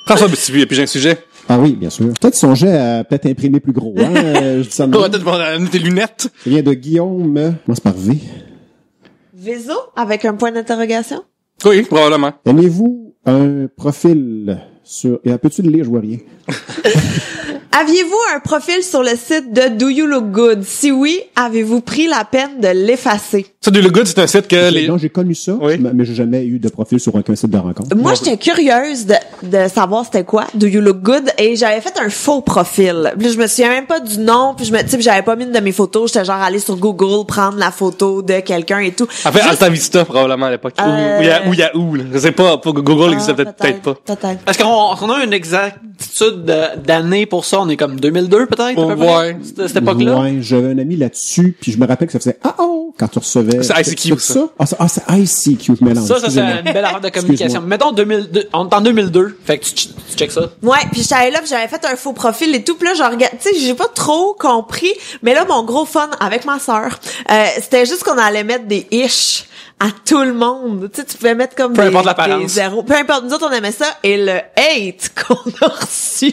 François Bestivu, et puis j'ai un sujet. Ah oui, bien sûr. Toi, tu songeais à peut-être imprimer plus gros, hein? Je dis ça de même. Peut-être tes lunettes. Ça vient de Guillaume. Moi, c'est par V. Vézo? Avec un point d'interrogation? Oui, probablement. Aimez-vous un profil sur... Et peux-tu le lire? Je vois rien. Aviez-vous un profil sur le site de Do You Look Good? Si oui, avez-vous pris la peine de l'effacer? Ça, Do You Look Good, c'est un site que les... Non, j'ai connu ça, Oui. mais j'ai jamais eu de profil sur aucun site de rencontre. Moi, j'étais curieuse de savoir c'était quoi, Do You Look Good, et j'avais fait un faux profil. Puis je me souviens même pas du nom, puis j'avais pas mis une de mes photos, j'étais genre allée sur Google prendre la photo de quelqu'un et tout. En fait, Alta Vista, probablement, à l'époque. Ou Yahoo, là. Je sais pas, Google existait peut-être pas. Peut-être. Est-ce qu'on a une exactitude d'année pour ça? On est comme 2002, peut-être, à peu près? Ouais. Cette époque-là? Ouais, j'avais un ami là-dessus, puis je me rappelle que ça faisait « Ah oh! » quand tu recevais... C'est ICQ, ça. C'est ICQ, je mélange. Ça, c'est Excusez-moi. une belle affaire de communication. Excuse-moi. Mettons 2002, on est en 2002, fait que tu checkes ça. Ouais, puis j'étais allée là, puis j'avais fait un faux profil et tout, puis là, je regarde, tu sais, j'ai pas trop compris, mais là, mon gros fun avec ma sœur, c'était juste qu'on allait mettre des ish à tout le monde. Tu sais, tu pouvais mettre comme Peu des, importe l'apparence. des zéros. Peu importe, nous autres, on aimait ça, et le hate qu'on a reçu.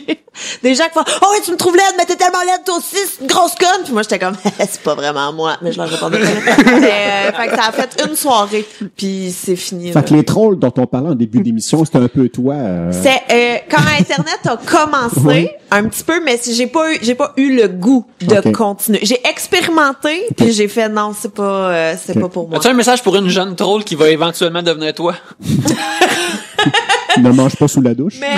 Des gens qui font, oh ouais, tu me trouves laide, mais t'es tellement laide, toi aussi, c'est une grosse conne. Puis moi, j'étais comme, c'est pas vraiment moi, mais je leur répondais pas. Fait que ça a fait une soirée, puis c'est fini. Fait que les trolls dont on parlait en début d'émission, c'était un peu toi. C'est quand Internet a commencé Oui. un petit peu, mais j'ai pas eu le goût de Ok. continuer. J'ai expérimenté, puis j'ai fait non, c'est pas pour moi. As-tu un message pour une jeune troll qui va éventuellement devenir toi? Ne mange pas sous la douche. Mais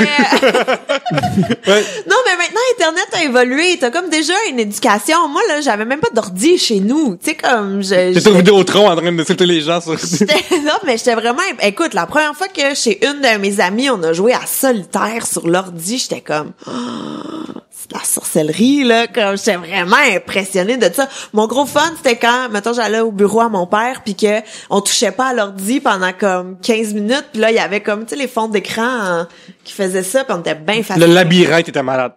non, mais maintenant Internet a évolué. T'as comme déjà une éducation. Moi là, j'avais même pas d'ordi chez nous. Tu sais comme J'étais au Vidéotron en train de insulter les gens sur... non, mais j'étais vraiment... Écoute, la première fois que chez une de mes amies, on a joué à solitaire sur l'ordi, j'étais comme... Oh, c'est de la sorcellerie, là. Comme j'étais vraiment impressionnée de ça. Mon gros fun, c'était quand, mettons, j'allais au bureau à mon père, puis que on touchait pas à l'ordi pendant comme 15 minutes, puis là, il y avait comme, tu sais, les fonds d'écran qui faisaient ça, puis on était bien Le fascinés. labyrinthe était malade.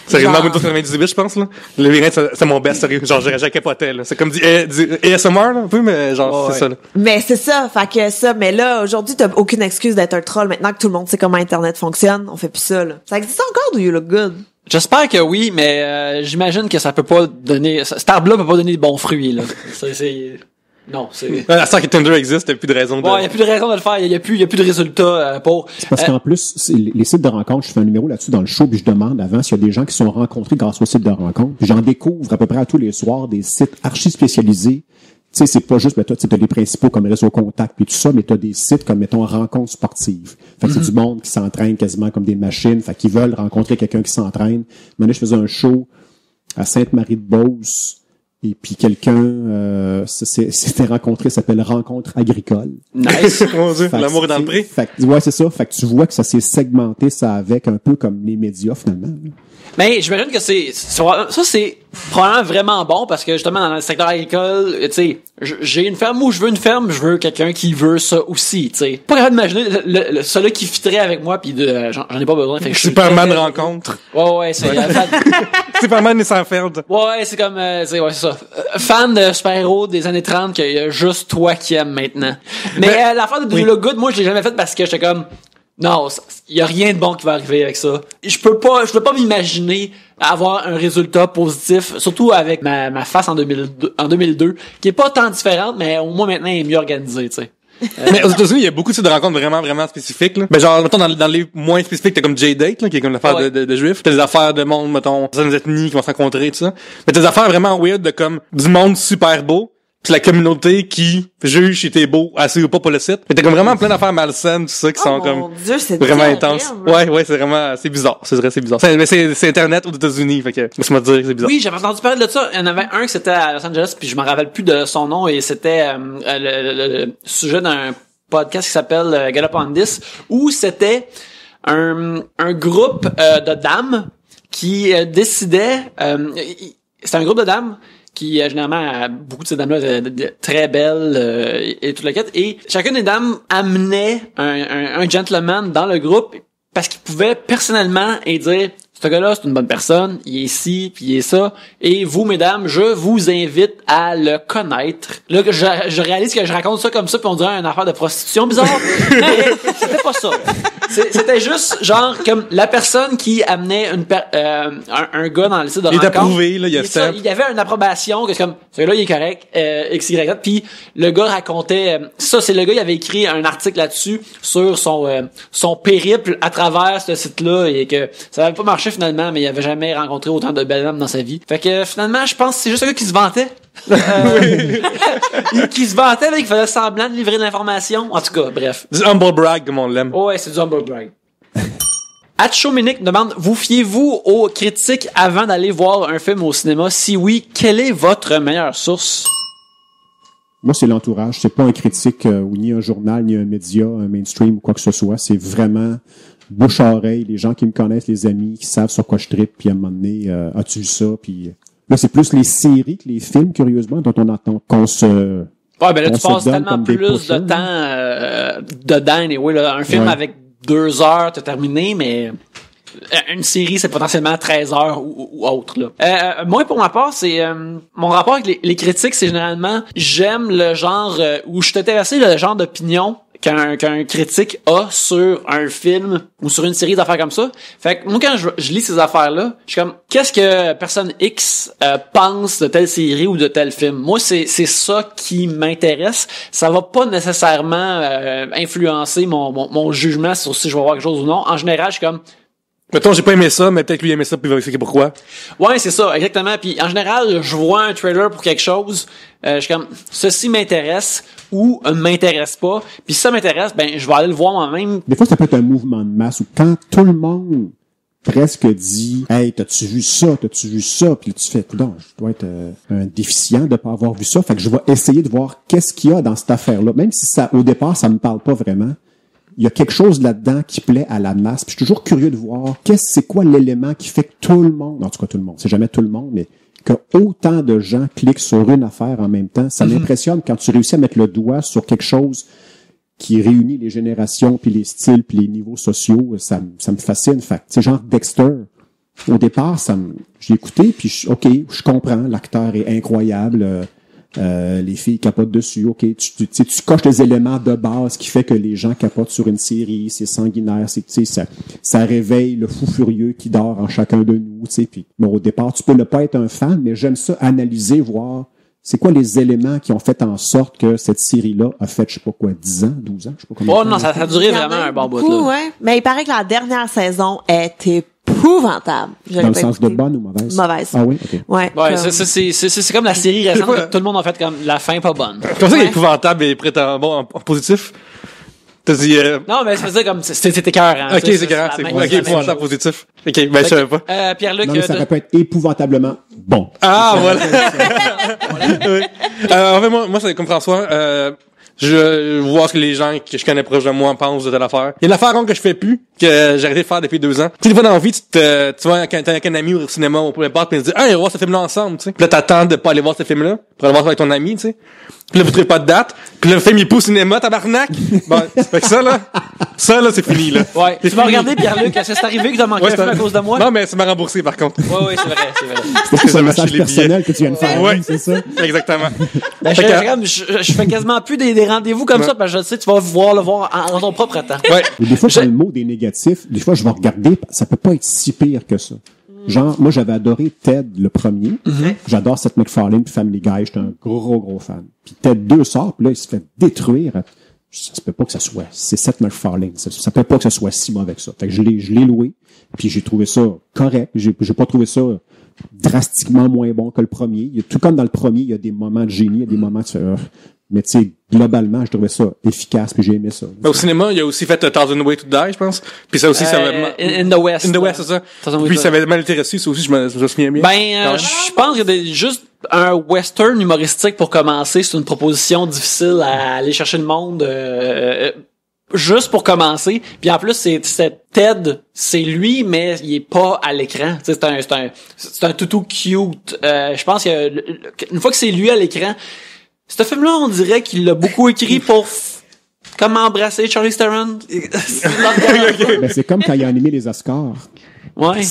Sérieusement, Genre. Windows 98, je pense, là. Le labyrinthe, c'est mon best, sérieux. Genre, j'ai capoté, là. C'est comme du ASMR, là, un peu, mais genre, Ouais, c'est ça, là. Mais c'est ça, fait que ça, mais là, aujourd'hui, t'as aucune excuse d'être un troll. Maintenant que tout le monde sait comment Internet fonctionne, on fait plus ça, là. Ça existe encore, Do You Look Good? J'espère que oui, mais j'imagine que ça peut pas donner... Cet arbre-là peut pas donner de bons fruits, là. Non, c'est... À ce que Tinder existe, t'as plus de raison de... Ouais, y a plus de raison de le faire, y a plus de résultats pour... C'est parce qu'en plus, les sites de rencontres, je fais un numéro là-dessus dans le show, puis je demande avant s'il y a des gens qui sont rencontrés grâce aux sites de rencontres. Puis j'en découvre à peu près à tous les soirs des sites archi spécialisés. Tu sais, c'est pas juste, mais toi, tu as des principaux comme Réseau Contact puis tout ça, mais t'as des sites comme, mettons, rencontres sportives. Fait que c'est du monde qui s'entraîne quasiment comme des machines, fait qu'ils veulent rencontrer quelqu'un qui s'entraîne. Maintenant, je faisais un show à Sainte-Marie-de-Beauce, et puis quelqu'un s'était rencontré, ça s'appelle Rencontre agricole. Nice. Mon Dieu, Fait que l'amour est dans le pré. Fait que, ouais, c'est ça. Fait que tu vois que ça s'est segmenté, ça avec un peu comme les médias, finalement. Mais j'imagine que ça, c'est probablement vraiment bon parce que justement dans le secteur agricole, tu sais, j'ai une ferme où je veux une ferme, je veux quelqu'un qui veut ça aussi, tu sais. Pas capable d'imaginer celui qui fitterait avec moi puis j'en ai pas besoin. Fait que je suis Superman très- rencontre. Ouais, c'est Superman et Seinfeld. ouais, c'est comme c'est ça. Fan de super-héros des années 30 qu'il y a juste toi qui aimes maintenant. Mais l'affaire de Do You Look Good, moi je l'ai jamais faite parce que j'étais comme non, il y a rien de bon qui va arriver avec ça. Je peux pas m'imaginer avoir un résultat positif, surtout avec ma face en 2002, qui est pas tant différente, mais au moins maintenant elle est mieux organisée, tu sais. Mais aux États-Unis, il y a beaucoup de sites de rencontres vraiment, vraiment spécifiques, là. Mais genre, mettons, dans les moins spécifiques, t'as comme J-Date, là, qui est comme l'affaire Ouais. de juifs. T'as des affaires de monde, mettons, certaines ethnies qui vont se rencontrer, tout ça. Mais t'as des affaires vraiment weird de comme du monde super beau, pis la communauté qui juge si t'es beau assez ou pas pour le site. Mais t'as comme vraiment plein d'affaires malsaines, tout ça, qui sont Oh comme mon Dieu, c'est vraiment terrible. intenses. Ouais, c'est vraiment, c'est bizarre. C'est vrai, c'est bizarre. Mais c'est Internet aux États-Unis, fait que, laisse-moi te dire que c'est bizarre. Oui, j'avais entendu parler de ça. Il y en avait un qui c'était à Los Angeles, puis je me rappelle plus de son nom, et c'était le sujet d'un podcast qui s'appelle Gallup on This, où c'était un groupe de dames qui décidait... c'était un groupe de dames qui, généralement, beaucoup de ces dames-là étaient très belles et tout le quête. Et chacune des dames amenait un gentleman dans le groupe parce qu'il pouvait personnellement et dire ce gars-là, c'est une bonne personne, il est ici, puis il est ça, et vous, mesdames, je vous invite à le connaître. Là, je réalise que je raconte ça comme ça, puis on dirait une affaire de prostitution bizarre, mais c'était pas ça. C'était juste, genre, comme la personne qui amenait un gars dans le site de Il est rencontre. approuvé, là, il y a ça, ça. il y avait une approbation, que c'est comme, ce gars-là, il est correct, XY, puis le gars racontait, ça, c'est le gars, il avait écrit un article là-dessus, sur son périple à travers ce site-là, et que ça avait pas marché finalement, mais il avait jamais rencontré autant de belles dames dans sa vie. Fait que finalement, je pense que c'est juste un gars qui se vantait. Qui se vantait, mais qui faisait semblant de livrer de l'information. En tout cas, bref. Du humble brag, comme on l'aime. Oh ouais, c'est du humble brag. Atchominic demande, vous fiez-vous aux critiques avant d'aller voir un film au cinéma? Si oui, quelle est votre meilleure source? Moi, c'est l'entourage. C'est pas un critique ou ni un journal, ni un média, un mainstream ou quoi que ce soit. C'est vraiment bouche à oreille, les gens qui me connaissent, les amis, qui savent sur quoi je trippe, puis à un moment donné, as-tu vu ça? Puis là, c'est plus les séries que les films, curieusement, dont on entend qu'on se Ouais, ben là, On tu se passes donne tellement comme des plus de pushers. temps dedans. Et oui, là, un film Ouais. avec 2 heures, t'as terminé, mais une série, c'est potentiellement 13 heures ou autre. Là. Moi, pour ma part, c'est mon rapport avec les critiques, c'est généralement j'aime le genre où je suis intéressé, le genre d'opinion qu'un critique a sur un film ou sur une série d'affaires comme ça. Fait que moi, quand je lis ces affaires-là, je suis comme, qu'est-ce que personne X pense de telle série ou de tel film? Moi, c'est ça qui m'intéresse. Ça va pas nécessairement influencer mon jugement sur si je vais voir quelque chose ou non. En général, je suis comme, Mettons, j'ai pas aimé ça, mais peut-être lui aimait ça, puis il va expliquer pourquoi. ouais, c'est ça, exactement. Puis en général, je vois un trailer pour quelque chose, je suis comme, ceci m'intéresse ou m'intéresse pas. Puis si ça m'intéresse, ben je vais aller le voir moi-même. Des fois, ça peut être un mouvement de masse où quand tout le monde presque dit « Hey, t'as-tu vu ça? T'as-tu vu ça? » Puis là, tu fais « Non, je dois être un déficient de pas avoir vu ça. » Fait que je vais essayer de voir qu'est-ce qu'il y a dans cette affaire-là. Même si ça, au départ, ça me parle pas vraiment. Il y a quelque chose là-dedans qui plaît à la masse. Puis je suis toujours curieux de voir c'est quoi l'élément qui fait que tout le monde, en tout cas tout le monde, c'est jamais tout le monde, mais que autant de gens cliquent sur une affaire en même temps. Ça m'impressionne quand tu réussis à mettre le doigt sur quelque chose qui réunit les générations, puis les styles, puis les niveaux sociaux. Ça me fascine. Fait c'est genre Dexter. Au départ, j'ai écouté, puis je comprends. L'acteur est incroyable. Les filles capotent dessus, ok, tu coches les éléments de base qui fait que les gens capotent sur une série, c'est sanguinaire, ça réveille le fou furieux qui dort en chacun de nous, tu sais, puis bon, au départ, tu peux ne pas être un fan, mais j'aime ça analyser, voir c'est quoi les éléments qui ont fait en sorte que cette série-là a fait, je sais pas quoi, 10 ans, 12 ans, je sais pas combien de Oh temps. non, ça a duré Il y en vraiment a un bon bout, beaucoup, là. ouais. Mais il paraît que la dernière saison est épouvantable. Je l'ai Dans le pas sens de écoutée. bonne ou mauvaise? Mauvaise. Ah oui, ok. Ouais. Ouais, comme- c'est comme la série récente que tout le monde a fait comme la fin pas bonne. Comme ça, il Ouais. est épouvantable et prêt à bon en positif. T'as dit, Non, mais ça veut dire comme c'était écœurant. ok, Tu sais, c'est carré, la c'est même- cool. Ok, la même épouvantable chose. positif. Ok, ben, je savais pas. Pierre-Luc, Non, mais ça aurait pu être épouvantablement bon. Ah, voilà. Oui. En fait, moi, c'est comme François, je vois ce que les gens que je connais proches de moi pensent de telle affaire. Il y a une affaire que je fais plus, que j'ai arrêté de faire depuis 2 ans. Tu sais, des fois dans la vie, tu vois, quand t'es avec un ami au cinéma, ou peu importe, pis tu dis, hey, on va voir ce film-là ensemble, tu sais. Puis là, t'attends de pas aller voir ce film-là, pour aller voir avec ton ami, tu sais. Puis là, vous trouvez pas de date. Puis là, le film, il pousse au cinéma, tabarnak. Bon, fait que ça, là, c'est fini, là. Ouais. C'est Tu m'as fini. regardé, Pierre-Luc, est-ce que c'est arrivé que t'as manqué Ouais, un film à cause de moi? Non, mais ça m'a remboursé, par contre. Ouais, c'est vrai, c'est vrai. C'est ça un marche message chez les personnel que tu viens de faire, Ouais. c'est ça? Exactement. Ben, Fait je fais quasiment plus des rendez-vous comme Ouais. ça, parce que je sais, tu vas pouvoir le voir en ton propre temps. Ouais. Mais des fois, quand le mot est négatif, des fois, je vais regarder, ça peut pas être si pire que ça. Genre, moi, j'avais adoré Ted, le premier. J'adore Seth MacFarlane puis Family Guy. J'étais un gros fan. Puis Ted 2 sort, puis là, il se fait détruire. Ça se peut pas que ça soit... C'est Seth MacFarlane. Ça peut pas que ça soit si mauvais que ça. Fait que je l'ai loué, puis j'ai trouvé ça correct. J'ai pas trouvé ça drastiquement moins bon que le premier. Tout comme dans le premier, il y a des moments de génie, il y a des moments de... mais tu sais, globalement, je trouvais ça efficace, puis j'ai aimé ça. Ben, au cinéma, il a aussi fait Thousand Way to Die, je pense. Puis ça aussi, ça In the West. In the West, c'est ça. Thousand Way Puis to ça Die. avait mal été reçu, ça aussi, je me souviens bien. Ben, je pense que juste un western humoristique pour commencer, c'est une proposition difficile à aller chercher le monde. Juste pour commencer, puis en plus c'est Ted, c'est lui, mais il est pas à l'écran. Tu sais, c'est un toutou cute. Je pense que une fois que c'est lui à l'écran, ce film-là, on dirait qu'il l'a beaucoup écrit pour comme embrasser Charlie Theron. Ben, c'est comme quand il a animé les Oscars. Ouais.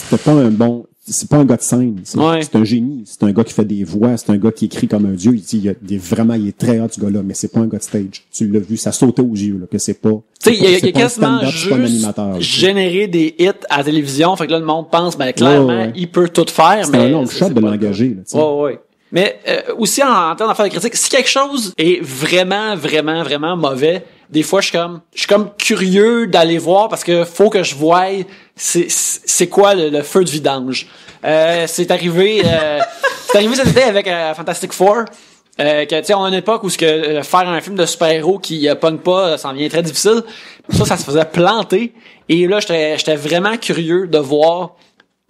C'est pas un gars de scène. Ouais. C'est un génie. C'est un gars qui fait des voix. C'est un gars qui écrit comme un dieu. Il est très hot, ce gars-là, mais c'est pas un gars de stage. Tu l'as vu, ça sautait aux yeux, là, que c'est pas. Tu sais, il y a pas un quasiment stand-up, c'est pas un juste animateur, là. générer des hits à la télévision. Fait que là, le monde pense, ben, clairement, Ouais. il peut tout faire, C'est mais. un long shot de pas le l'engager, là, tu sais. cas. Ouais. Mais, aussi, en termes d'affaires de critique, si quelque chose est vraiment mauvais, des fois, je suis comme curieux d'aller voir parce que faut que je voie c'est quoi le feu de vidange. C'est arrivé cet été avec Fantastic Four. Que tu sais, on a une époque où faire un film de super-héros qui pogne pas, ça en vient très difficile. Ça se faisait planter. Et là, j'étais vraiment curieux de voir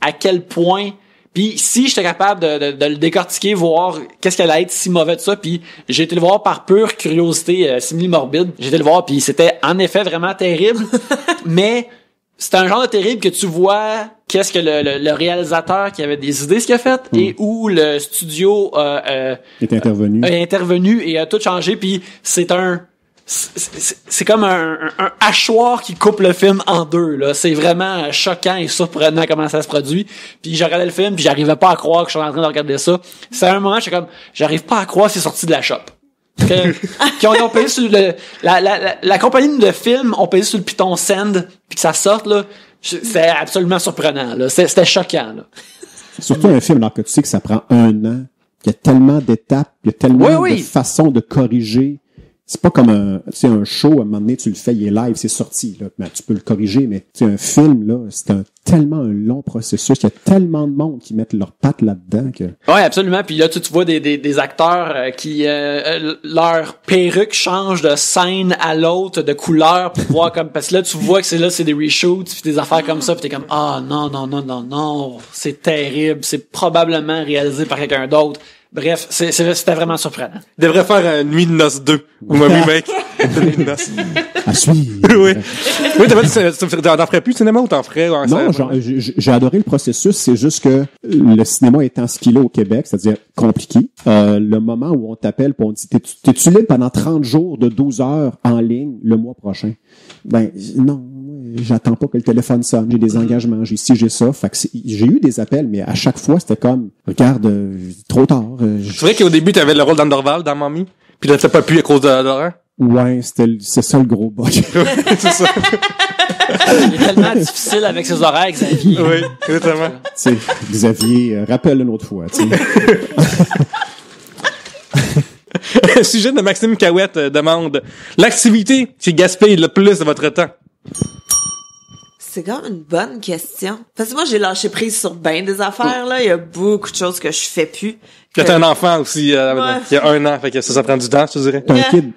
à quel point. Puis si j'étais capable de le décortiquer, voir qu'est-ce qu'elle allait être si mauvais de ça, puis j'ai été le voir par pure curiosité simili-morbide. J'ai été le voir, puis c'était en effet vraiment terrible. Mais c'est un genre de terrible que tu vois qu'est-ce que le réalisateur qui avait des idées ce qu'il a fait et où le studio est intervenu. A intervenu et a tout changé, puis c'est comme un hachoir qui coupe le film en deux, là. C'est vraiment choquant et surprenant comment ça se produit. Puis j'ai regardé le film, puis j'arrivais pas à croire que je suis en train de regarder ça. C'est à un moment, j'arrive pas à croire que c'est sorti de la shop. Qui ont payé sur la compagnie de films ont payé sur le Python Send, puis que ça sorte, là. C'était absolument surprenant, là. C'était choquant, là. Surtout un film, alors que tu sais que ça prend 1 an, qu'il y a tellement d'étapes, il y a tellement de façons de corriger. C'est pas comme un show, à un moment donné, tu le fais, il est live, c'est sorti, là. Ben, tu peux le corriger, mais un film, là, c'est tellement un long processus. Il y a tellement de monde qui mettent leurs pattes là-dedans que... Ouais, absolument. Puis là, tu vois des acteurs qui leur perruque change de scène à l'autre, de couleur, pour voir comme, parce que là, tu vois que c'est des reshoots, puis des affaires comme ça, puis t'es comme, non, c'est terrible, c'est probablement réalisé par quelqu'un d'autre. Bref, c'était vraiment surprenant. Il devrait faire Nuit de noces 2 ou un remake de Nuit de noces. À suivre. Oui. Oui, t'en ferais plus de cinéma ou t'en ferais? Non, j'ai adoré le processus. C'est juste que le cinéma étant ce qu'il est au Québec, c'est-à-dire compliqué, le moment où on t'appelle pour on dit t'es-tu libre pendant 30 jours de 12 heures en ligne le mois prochain? Ben, non. J'attends pas que le téléphone sonne, j'ai des engagements, j'ai ci, j'ai ça. Fait que j'ai eu des appels, mais à chaque fois, c'était comme, regarde, trop tard. C'est vrai qu'au début, t'avais le rôle d'Andorval dans Mommy, puis là, t'as pas pu à cause de l'horreur? Ouais, c'est ça le gros bug. C'est ça. Il est tellement difficile avec ses horaires, Xavier. Oui, exactement. Tu sais, Xavier, rappelle une autre fois, tu sais. Sujet de Maxime Cahouette demande l'activité qui gaspille le plus de votre temps. C'est quand même une bonne question. Parce que moi, j'ai lâché prise sur ben des affaires, là. Il y a beaucoup de choses que je fais plus. Que t'as un enfant aussi, il y a 1 an, fait que ça prend du temps, je te dirais. T'as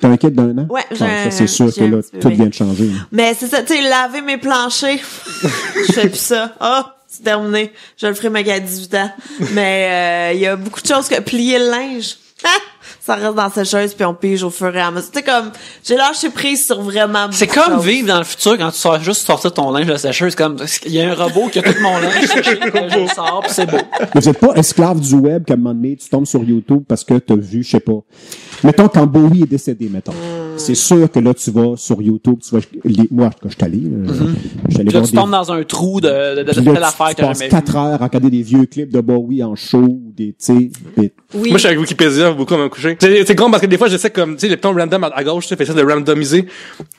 un kid d'1 an? Ouais, ça, c'est sûr que là, tout vient de changer. Mais c'est ça, tu sais, laver mes planchers. Je fais plus ça. C'est terminé. Je le ferai mec à 18 ans. Mais il y a beaucoup de choses que plier le linge. Ça reste dans la sécheuse puis on pige au fur et à mesure. Tu sais, comme, j'ai lâché prise sur vraiment c'est beaucoup de comme choses. vivre dans le futur quand tu sors juste sortir ton linge de la sécheuse. Comme, il y a un robot qui a tout mon linge séché, je le sors pis c'est beau. Mais vous êtes pas esclave du web qu'à un moment donné, tu tombes sur YouTube parce que t'as vu, je sais pas. Mettons, quand Bowie est décédé, mettons. C'est sûr que là, tu vas sur YouTube, tu vas, moi, quand je suis allé, Puis là, tu tombes dans un trou de telle affaire que tu t'as passes jamais 4 heures à regarder des vieux clips de Bowie en show, des, tu sais, Oui. Moi, je suis avec Wikipédia, beaucoup à me coucher. C'est con parce que des fois, j'essaie comme, tu sais, les pitons random à gauche, tu sais, j'essaie de randomiser.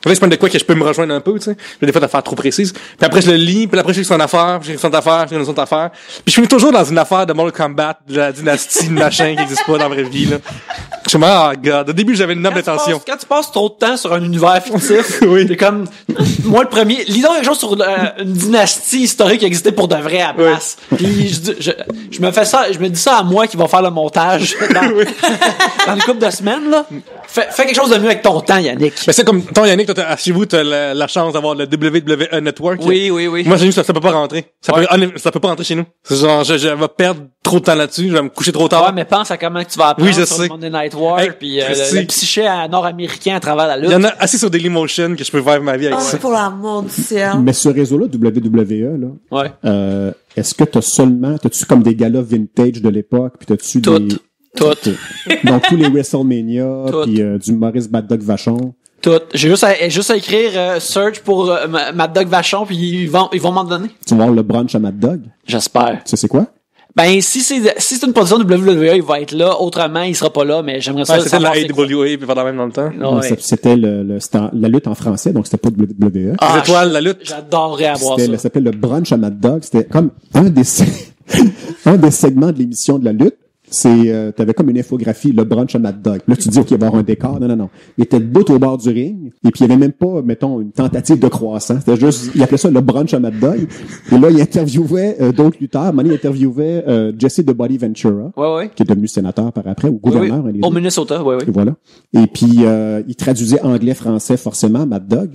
Là, je prends de quoi que je peux me rejoindre un peu, tu sais. Des fois, d'affaires trop précises. Puis après, je le lis, puis après, je sais que c'est une affaire, puis je sais que c'est une affaire, puis je sais que c'est une autre affaire. Puis je finis toujours dans une affaire de Mortal Kombat, de la dynastie, de machin, qui existe pas dans la vraie vie, là. Je suis oh god. Au début, j'avais une noble intention. Quand tu passes trop de temps sur un univers fictif, Oui. t'es comme, moi le premier, lisons quelque chose sur une dynastie historique qui existait pour de vrai à la place. Puis je me fais ça, je me dis ça à moi qui va faire le montage dans une couple de semaines, là. Fais quelque chose de mieux avec ton temps, Yannick. Mais c'est comme, toi, Yannick, toi, chez vous, t'as la chance d'avoir le WWE Network. Oui. Moi, j'ai vu ça peut pas rentrer. Ça peut pas rentrer chez nous. C'est genre, je vais perdre trop de temps là-dessus, je vais me coucher trop tard. Ouais, mais pense à comment tu vas apprendre je sur sais. le Monday Night War, Hey, puis Christy. le psyché nord-américain à travers la lutte. Il y en a assez sur Dailymotion que je peux faire ma vie avec ça. Pour l'amour du ciel. Mais ce réseau-là, WWE, là, Ouais. est-ce que t'as-tu comme des galas vintage de l'époque, puis t'as-tu Tout. des... Tout. Donc, tous les WrestleMania, Tout. puis du Maurice Bad Dog Vachon. Tout. J'ai juste à écrire search pour Mad Dog Vachon, puis ils vont m'en donner. Tu vas voir le brunch à Mad Dog. J'espère. Tu sais c'est quoi? Ben, si c'est une position de WWE, il va être là. Autrement, il sera pas là, mais j'aimerais ça. Ouais, c'était la savoir c'est quoi. AWA puis faire la même dans le temps. Non, ouais. C'était c'était la lutte en français, donc c'était pas WWE. Ah, Les étoiles, la lutte. J'adorerais avoir ça. Ça s'appelait le brunch à Mad Dog. C'était comme un des segments de l'émission de la lutte. T'avais comme une infographie, le brunch à Mad Dog. Là, tu dis, OK, il va y avoir un décor. Non. Il était debout au bord du ring. Et puis, il y avait même pas, mettons, une tentative de croissant. C'était juste, il appelait ça le brunch à Mad Dog. Et là, il interviewait d'autres lutteurs. À un moment donné, il interviewait Jesse The Body Ventura. Ouais. Qui est devenu sénateur par après, ou gouverneur. Oui. un des Au deux. Minnesota, ouais. Et voilà. Et puis, il traduisait anglais-français, forcément, Mad Dog.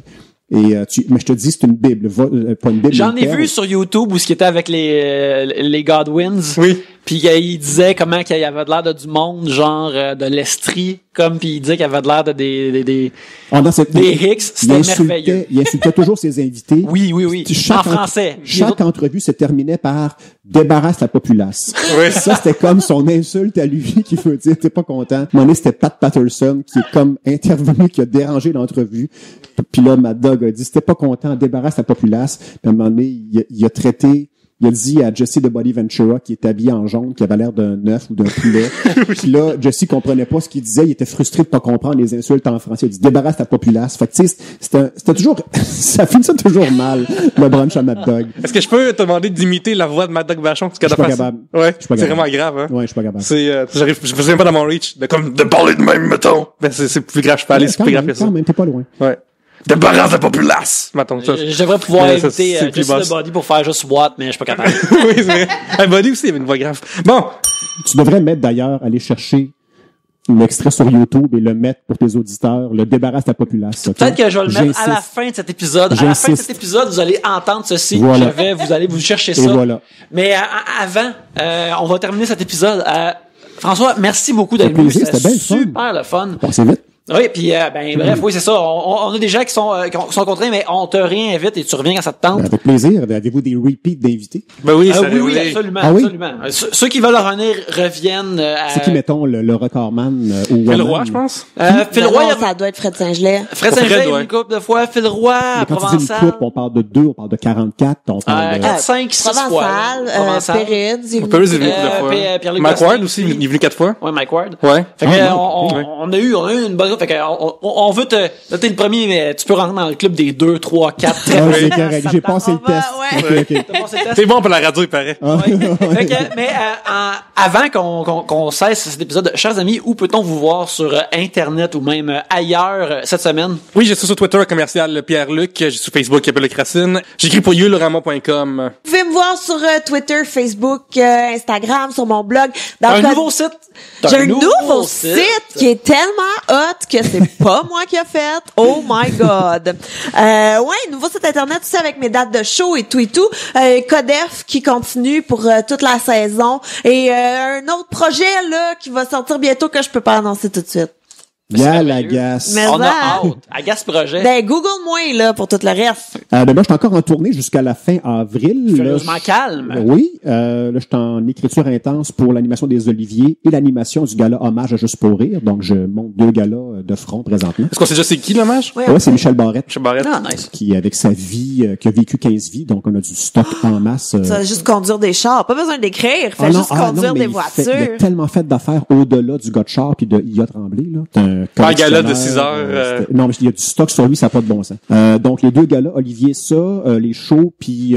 Et mais je te dis, c'est une bible, pas une bible. J'en ai une perle. vu sur YouTube où ce qui était avec les Godwins. Oui. Puis il disait comment qu'il y avait de l'air de du monde, genre de l'Estrie, comme puis il disait qu'il avait de l'air de des Dans cette des Hicks, c'était merveilleux. Il insultait toujours ses invités. Oui. En français. Chaque entrevue se terminait par « débarrasse la populace ». Oui. Ça, c'était comme son insulte à lui qui veut dire « t'es pas content ». À un moment donné, c'était Pat Patterson qui est comme intervenu, qui a dérangé l'entrevue. Puis là, Mad Dog a dit « t'es pas content, débarrasse la populace ». Puis à un moment donné, il a dit à Jesse de Body Ventura, qui était habillé en jaune, qui avait l'air d'un œuf ou d'un poulet. Puis là, Jesse comprenait pas ce qu'il disait. Il était frustré de pas comprendre les insultes en français. Il a dit, débarrasse ta populace. Fait que, tu sais, c'était toujours, ça finissait toujours mal, le brunch à Mad Dog. Est-ce que je peux te demander d'imiter la voix de Mad Dog Vachon? Je suis pas capable. Ouais. Je suis pas C'est capable. vraiment grave, hein? Ouais, je suis pas capable. Je me souviens pas dans mon reach de parler de même, mettons. Ben, c'est plus grave, je peux aller, c'est plus grave que ça. Quand même, t'es pas loin. Ouais. Débarrasse la populace! Mettons, ça. Je devrais pouvoir Ouais, ça, inviter c'est plus Jesse basse. the Body pour faire juste what, mais je suis pas capable. Oui, c'est vrai. Un Buddy aussi, il avait une voix grave. Bon. Tu devrais mettre d'ailleurs, aller chercher l'extrait sur YouTube et le mettre pour tes auditeurs, le débarrasse ta populace. Okay? Peut-être que je vais le mettre à la J'insiste. fin de cet épisode. À la fin de cet épisode, vous allez entendre ceci. Voilà. Vous allez vous chercher ça. Et voilà. Mais avant, on va terminer cet épisode. François, merci beaucoup d'être Ça fait venu. plaisir, c'était bien le fun. Super le fun. Passez vite. Oui, puis bref, oui, c'est ça. On a des gens qui sont contraints, mais on te réinvite et tu reviens quand ça te tente. Avec plaisir. Avez-vous des repeats d'invités? Ben oui, ça Oui, absolument, Ah oui? absolument. Ceux qui veulent revenir reviennent. C'est qui, mettons, le recordman au Phil Woman? Roy, je pense. Phil Ben Roy, non, ça doit être Fred Saint-Gelais. Fred Fred, Saint-Gelais, ouais. une couple de fois. Phil Roy, Mais quand tu dis une Provençal. coupe, on parle de 2, on parle de 44, on parle de... 4, 5, 6 fois. Provençal, Provençal. Pérez, Peu est venu plusieurs fois. Pierre-Luc Mike Gosselin Ward aussi, il est venu 4 fois. Ouais, Mike Ward. Ouais. Fait que, ouais. on a eu une bonne groupe. Fait que, on veut t'es le premier, mais tu peux rentrer dans le club des 2, 3, 4, très Ah, bien. c'est correct. J'ai passé le On va, test. ouais. Ok, ok. T'as passé le test? C'est bon pour la radio, il paraît. Ah. Ouais. Fait que, mais avant qu'on cesse cet épisode, chers amis, où peut-on vous voir sur Internet ou même ailleurs cette semaine? Oui, j'ai sur Twitter commercial Pierre-Luc, j'ai sur Facebook Pierre-Luc Racine. J'écris pour yulorama.com. Vous pouvez me voir sur Twitter, Facebook, Instagram, sur mon blog. Dans Un le code- nouveau site. J'ai un nouveau site qui est tellement hot que c'est pas moi qui a fait. Oh my god. Ouais, nouveau site internet aussi avec mes dates de show et tout et tout. Codef qui continue pour toute la saison et un autre projet là qui va sortir bientôt que je peux pas annoncer tout de suite. Y'a la gasse. Mais On a ça, hâte. Agace Projet. ben Google-moi là pour tout le reste. Ben, moi, je suis encore en tournée jusqu'à la fin avril. Là, Furieusement calme. Oui, là, je suis en écriture intense pour l'animation des Oliviers et l'animation du gala Hommage à Juste pour rire. Donc, je monte 2 galas de front présentement. Est-ce qu'on sait déjà c'est qui, l'hommage? Oui, Ouais, c'est Michel Barrette Michel Barrette. Ah, nice. qui, avec sa vie, qui a vécu 15 vies. Donc, on a du stock en masse. Tu vas juste conduire des chars, pas besoin d'écrire, fais juste conduire mais des il voitures. a tellement fait d'affaires au-delà du gars de char puis de IA Tremblay, là. C'est un Pas un gala de collectionneur, 6 heures. non, mais il y a du stock sur lui, ça n'a pas de bon sens. Donc, les 2 galas, Olivier, ça, les shows, puis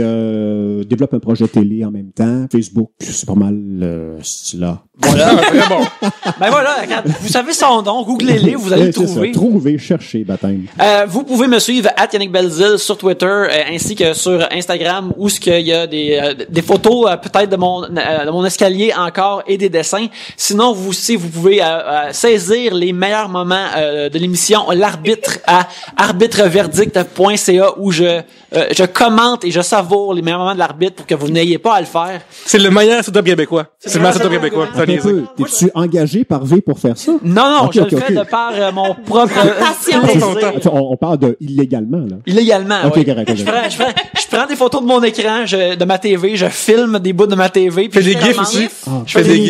développe un projet télé en même temps. Facebook, c'est pas mal là. Voilà, très bon. Ben voilà, regarde, vous savez son nom, googlez-les, vous allez le C'est ça, trouver. trouver, chercher, baptême. Vous pouvez me suivre @Yannick Belzil sur Twitter ainsi que sur Instagram où ce qu'il y a des photos peut-être de mon escalier encore et des dessins. Sinon vous aussi vous pouvez saisir les meilleurs moments de l'émission L'arbitre à arbitreverdict.ca où je commente et je savoure les meilleurs moments de l'arbitre pour que vous n'ayez pas à le faire. C'est le meilleur setup québécois. C'est le meilleur setup québécois. Attends un peu, t'es-tu engagé par V pour faire ça? Non, Ok, je ok, le fais ok. de par mon propre Passion. plaisir. Attends, on parle de illégalement, là. Illégalement, Ok, oui. correct, Je correct. prends des photos de mon écran, de ma TV, je filme des bouts de ma TV. Puis Fais des je gifs commente. aussi. Je fais Fais des des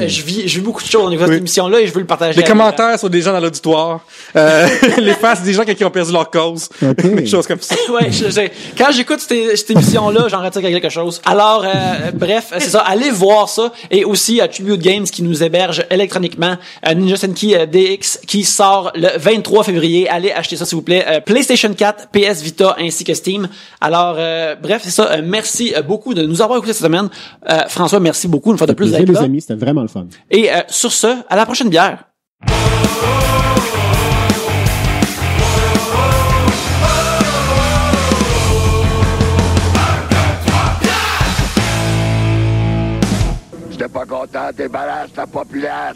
gifs. Je vis beaucoup de choses dans cette émission-là et je veux le partager. Des avec les commentaires sur des gens dans l'auditoire. Les faces des gens qui ont perdu leur cause. Ok. Des choses comme ça. gens. Ouais, quand j'écoute cette émission-là, j'en retire quelque chose. Alors, bref, c'est ça. Allez voir ça. Et aussi, Tribute Games qui nous héberge électroniquement. Ninja Senki DX qui sort le 23 février. Allez acheter ça, s'il vous plaît. PlayStation 4, PS Vita ainsi que Steam. Alors, bref, c'est ça. Merci beaucoup de nous avoir écoutés cette semaine. François, merci beaucoup une fois de plus Plaisir, d'être les là. amis, c'était vraiment le fun. Et sur ce, à la prochaine bière. J'étais pas content, débarrasse la populace.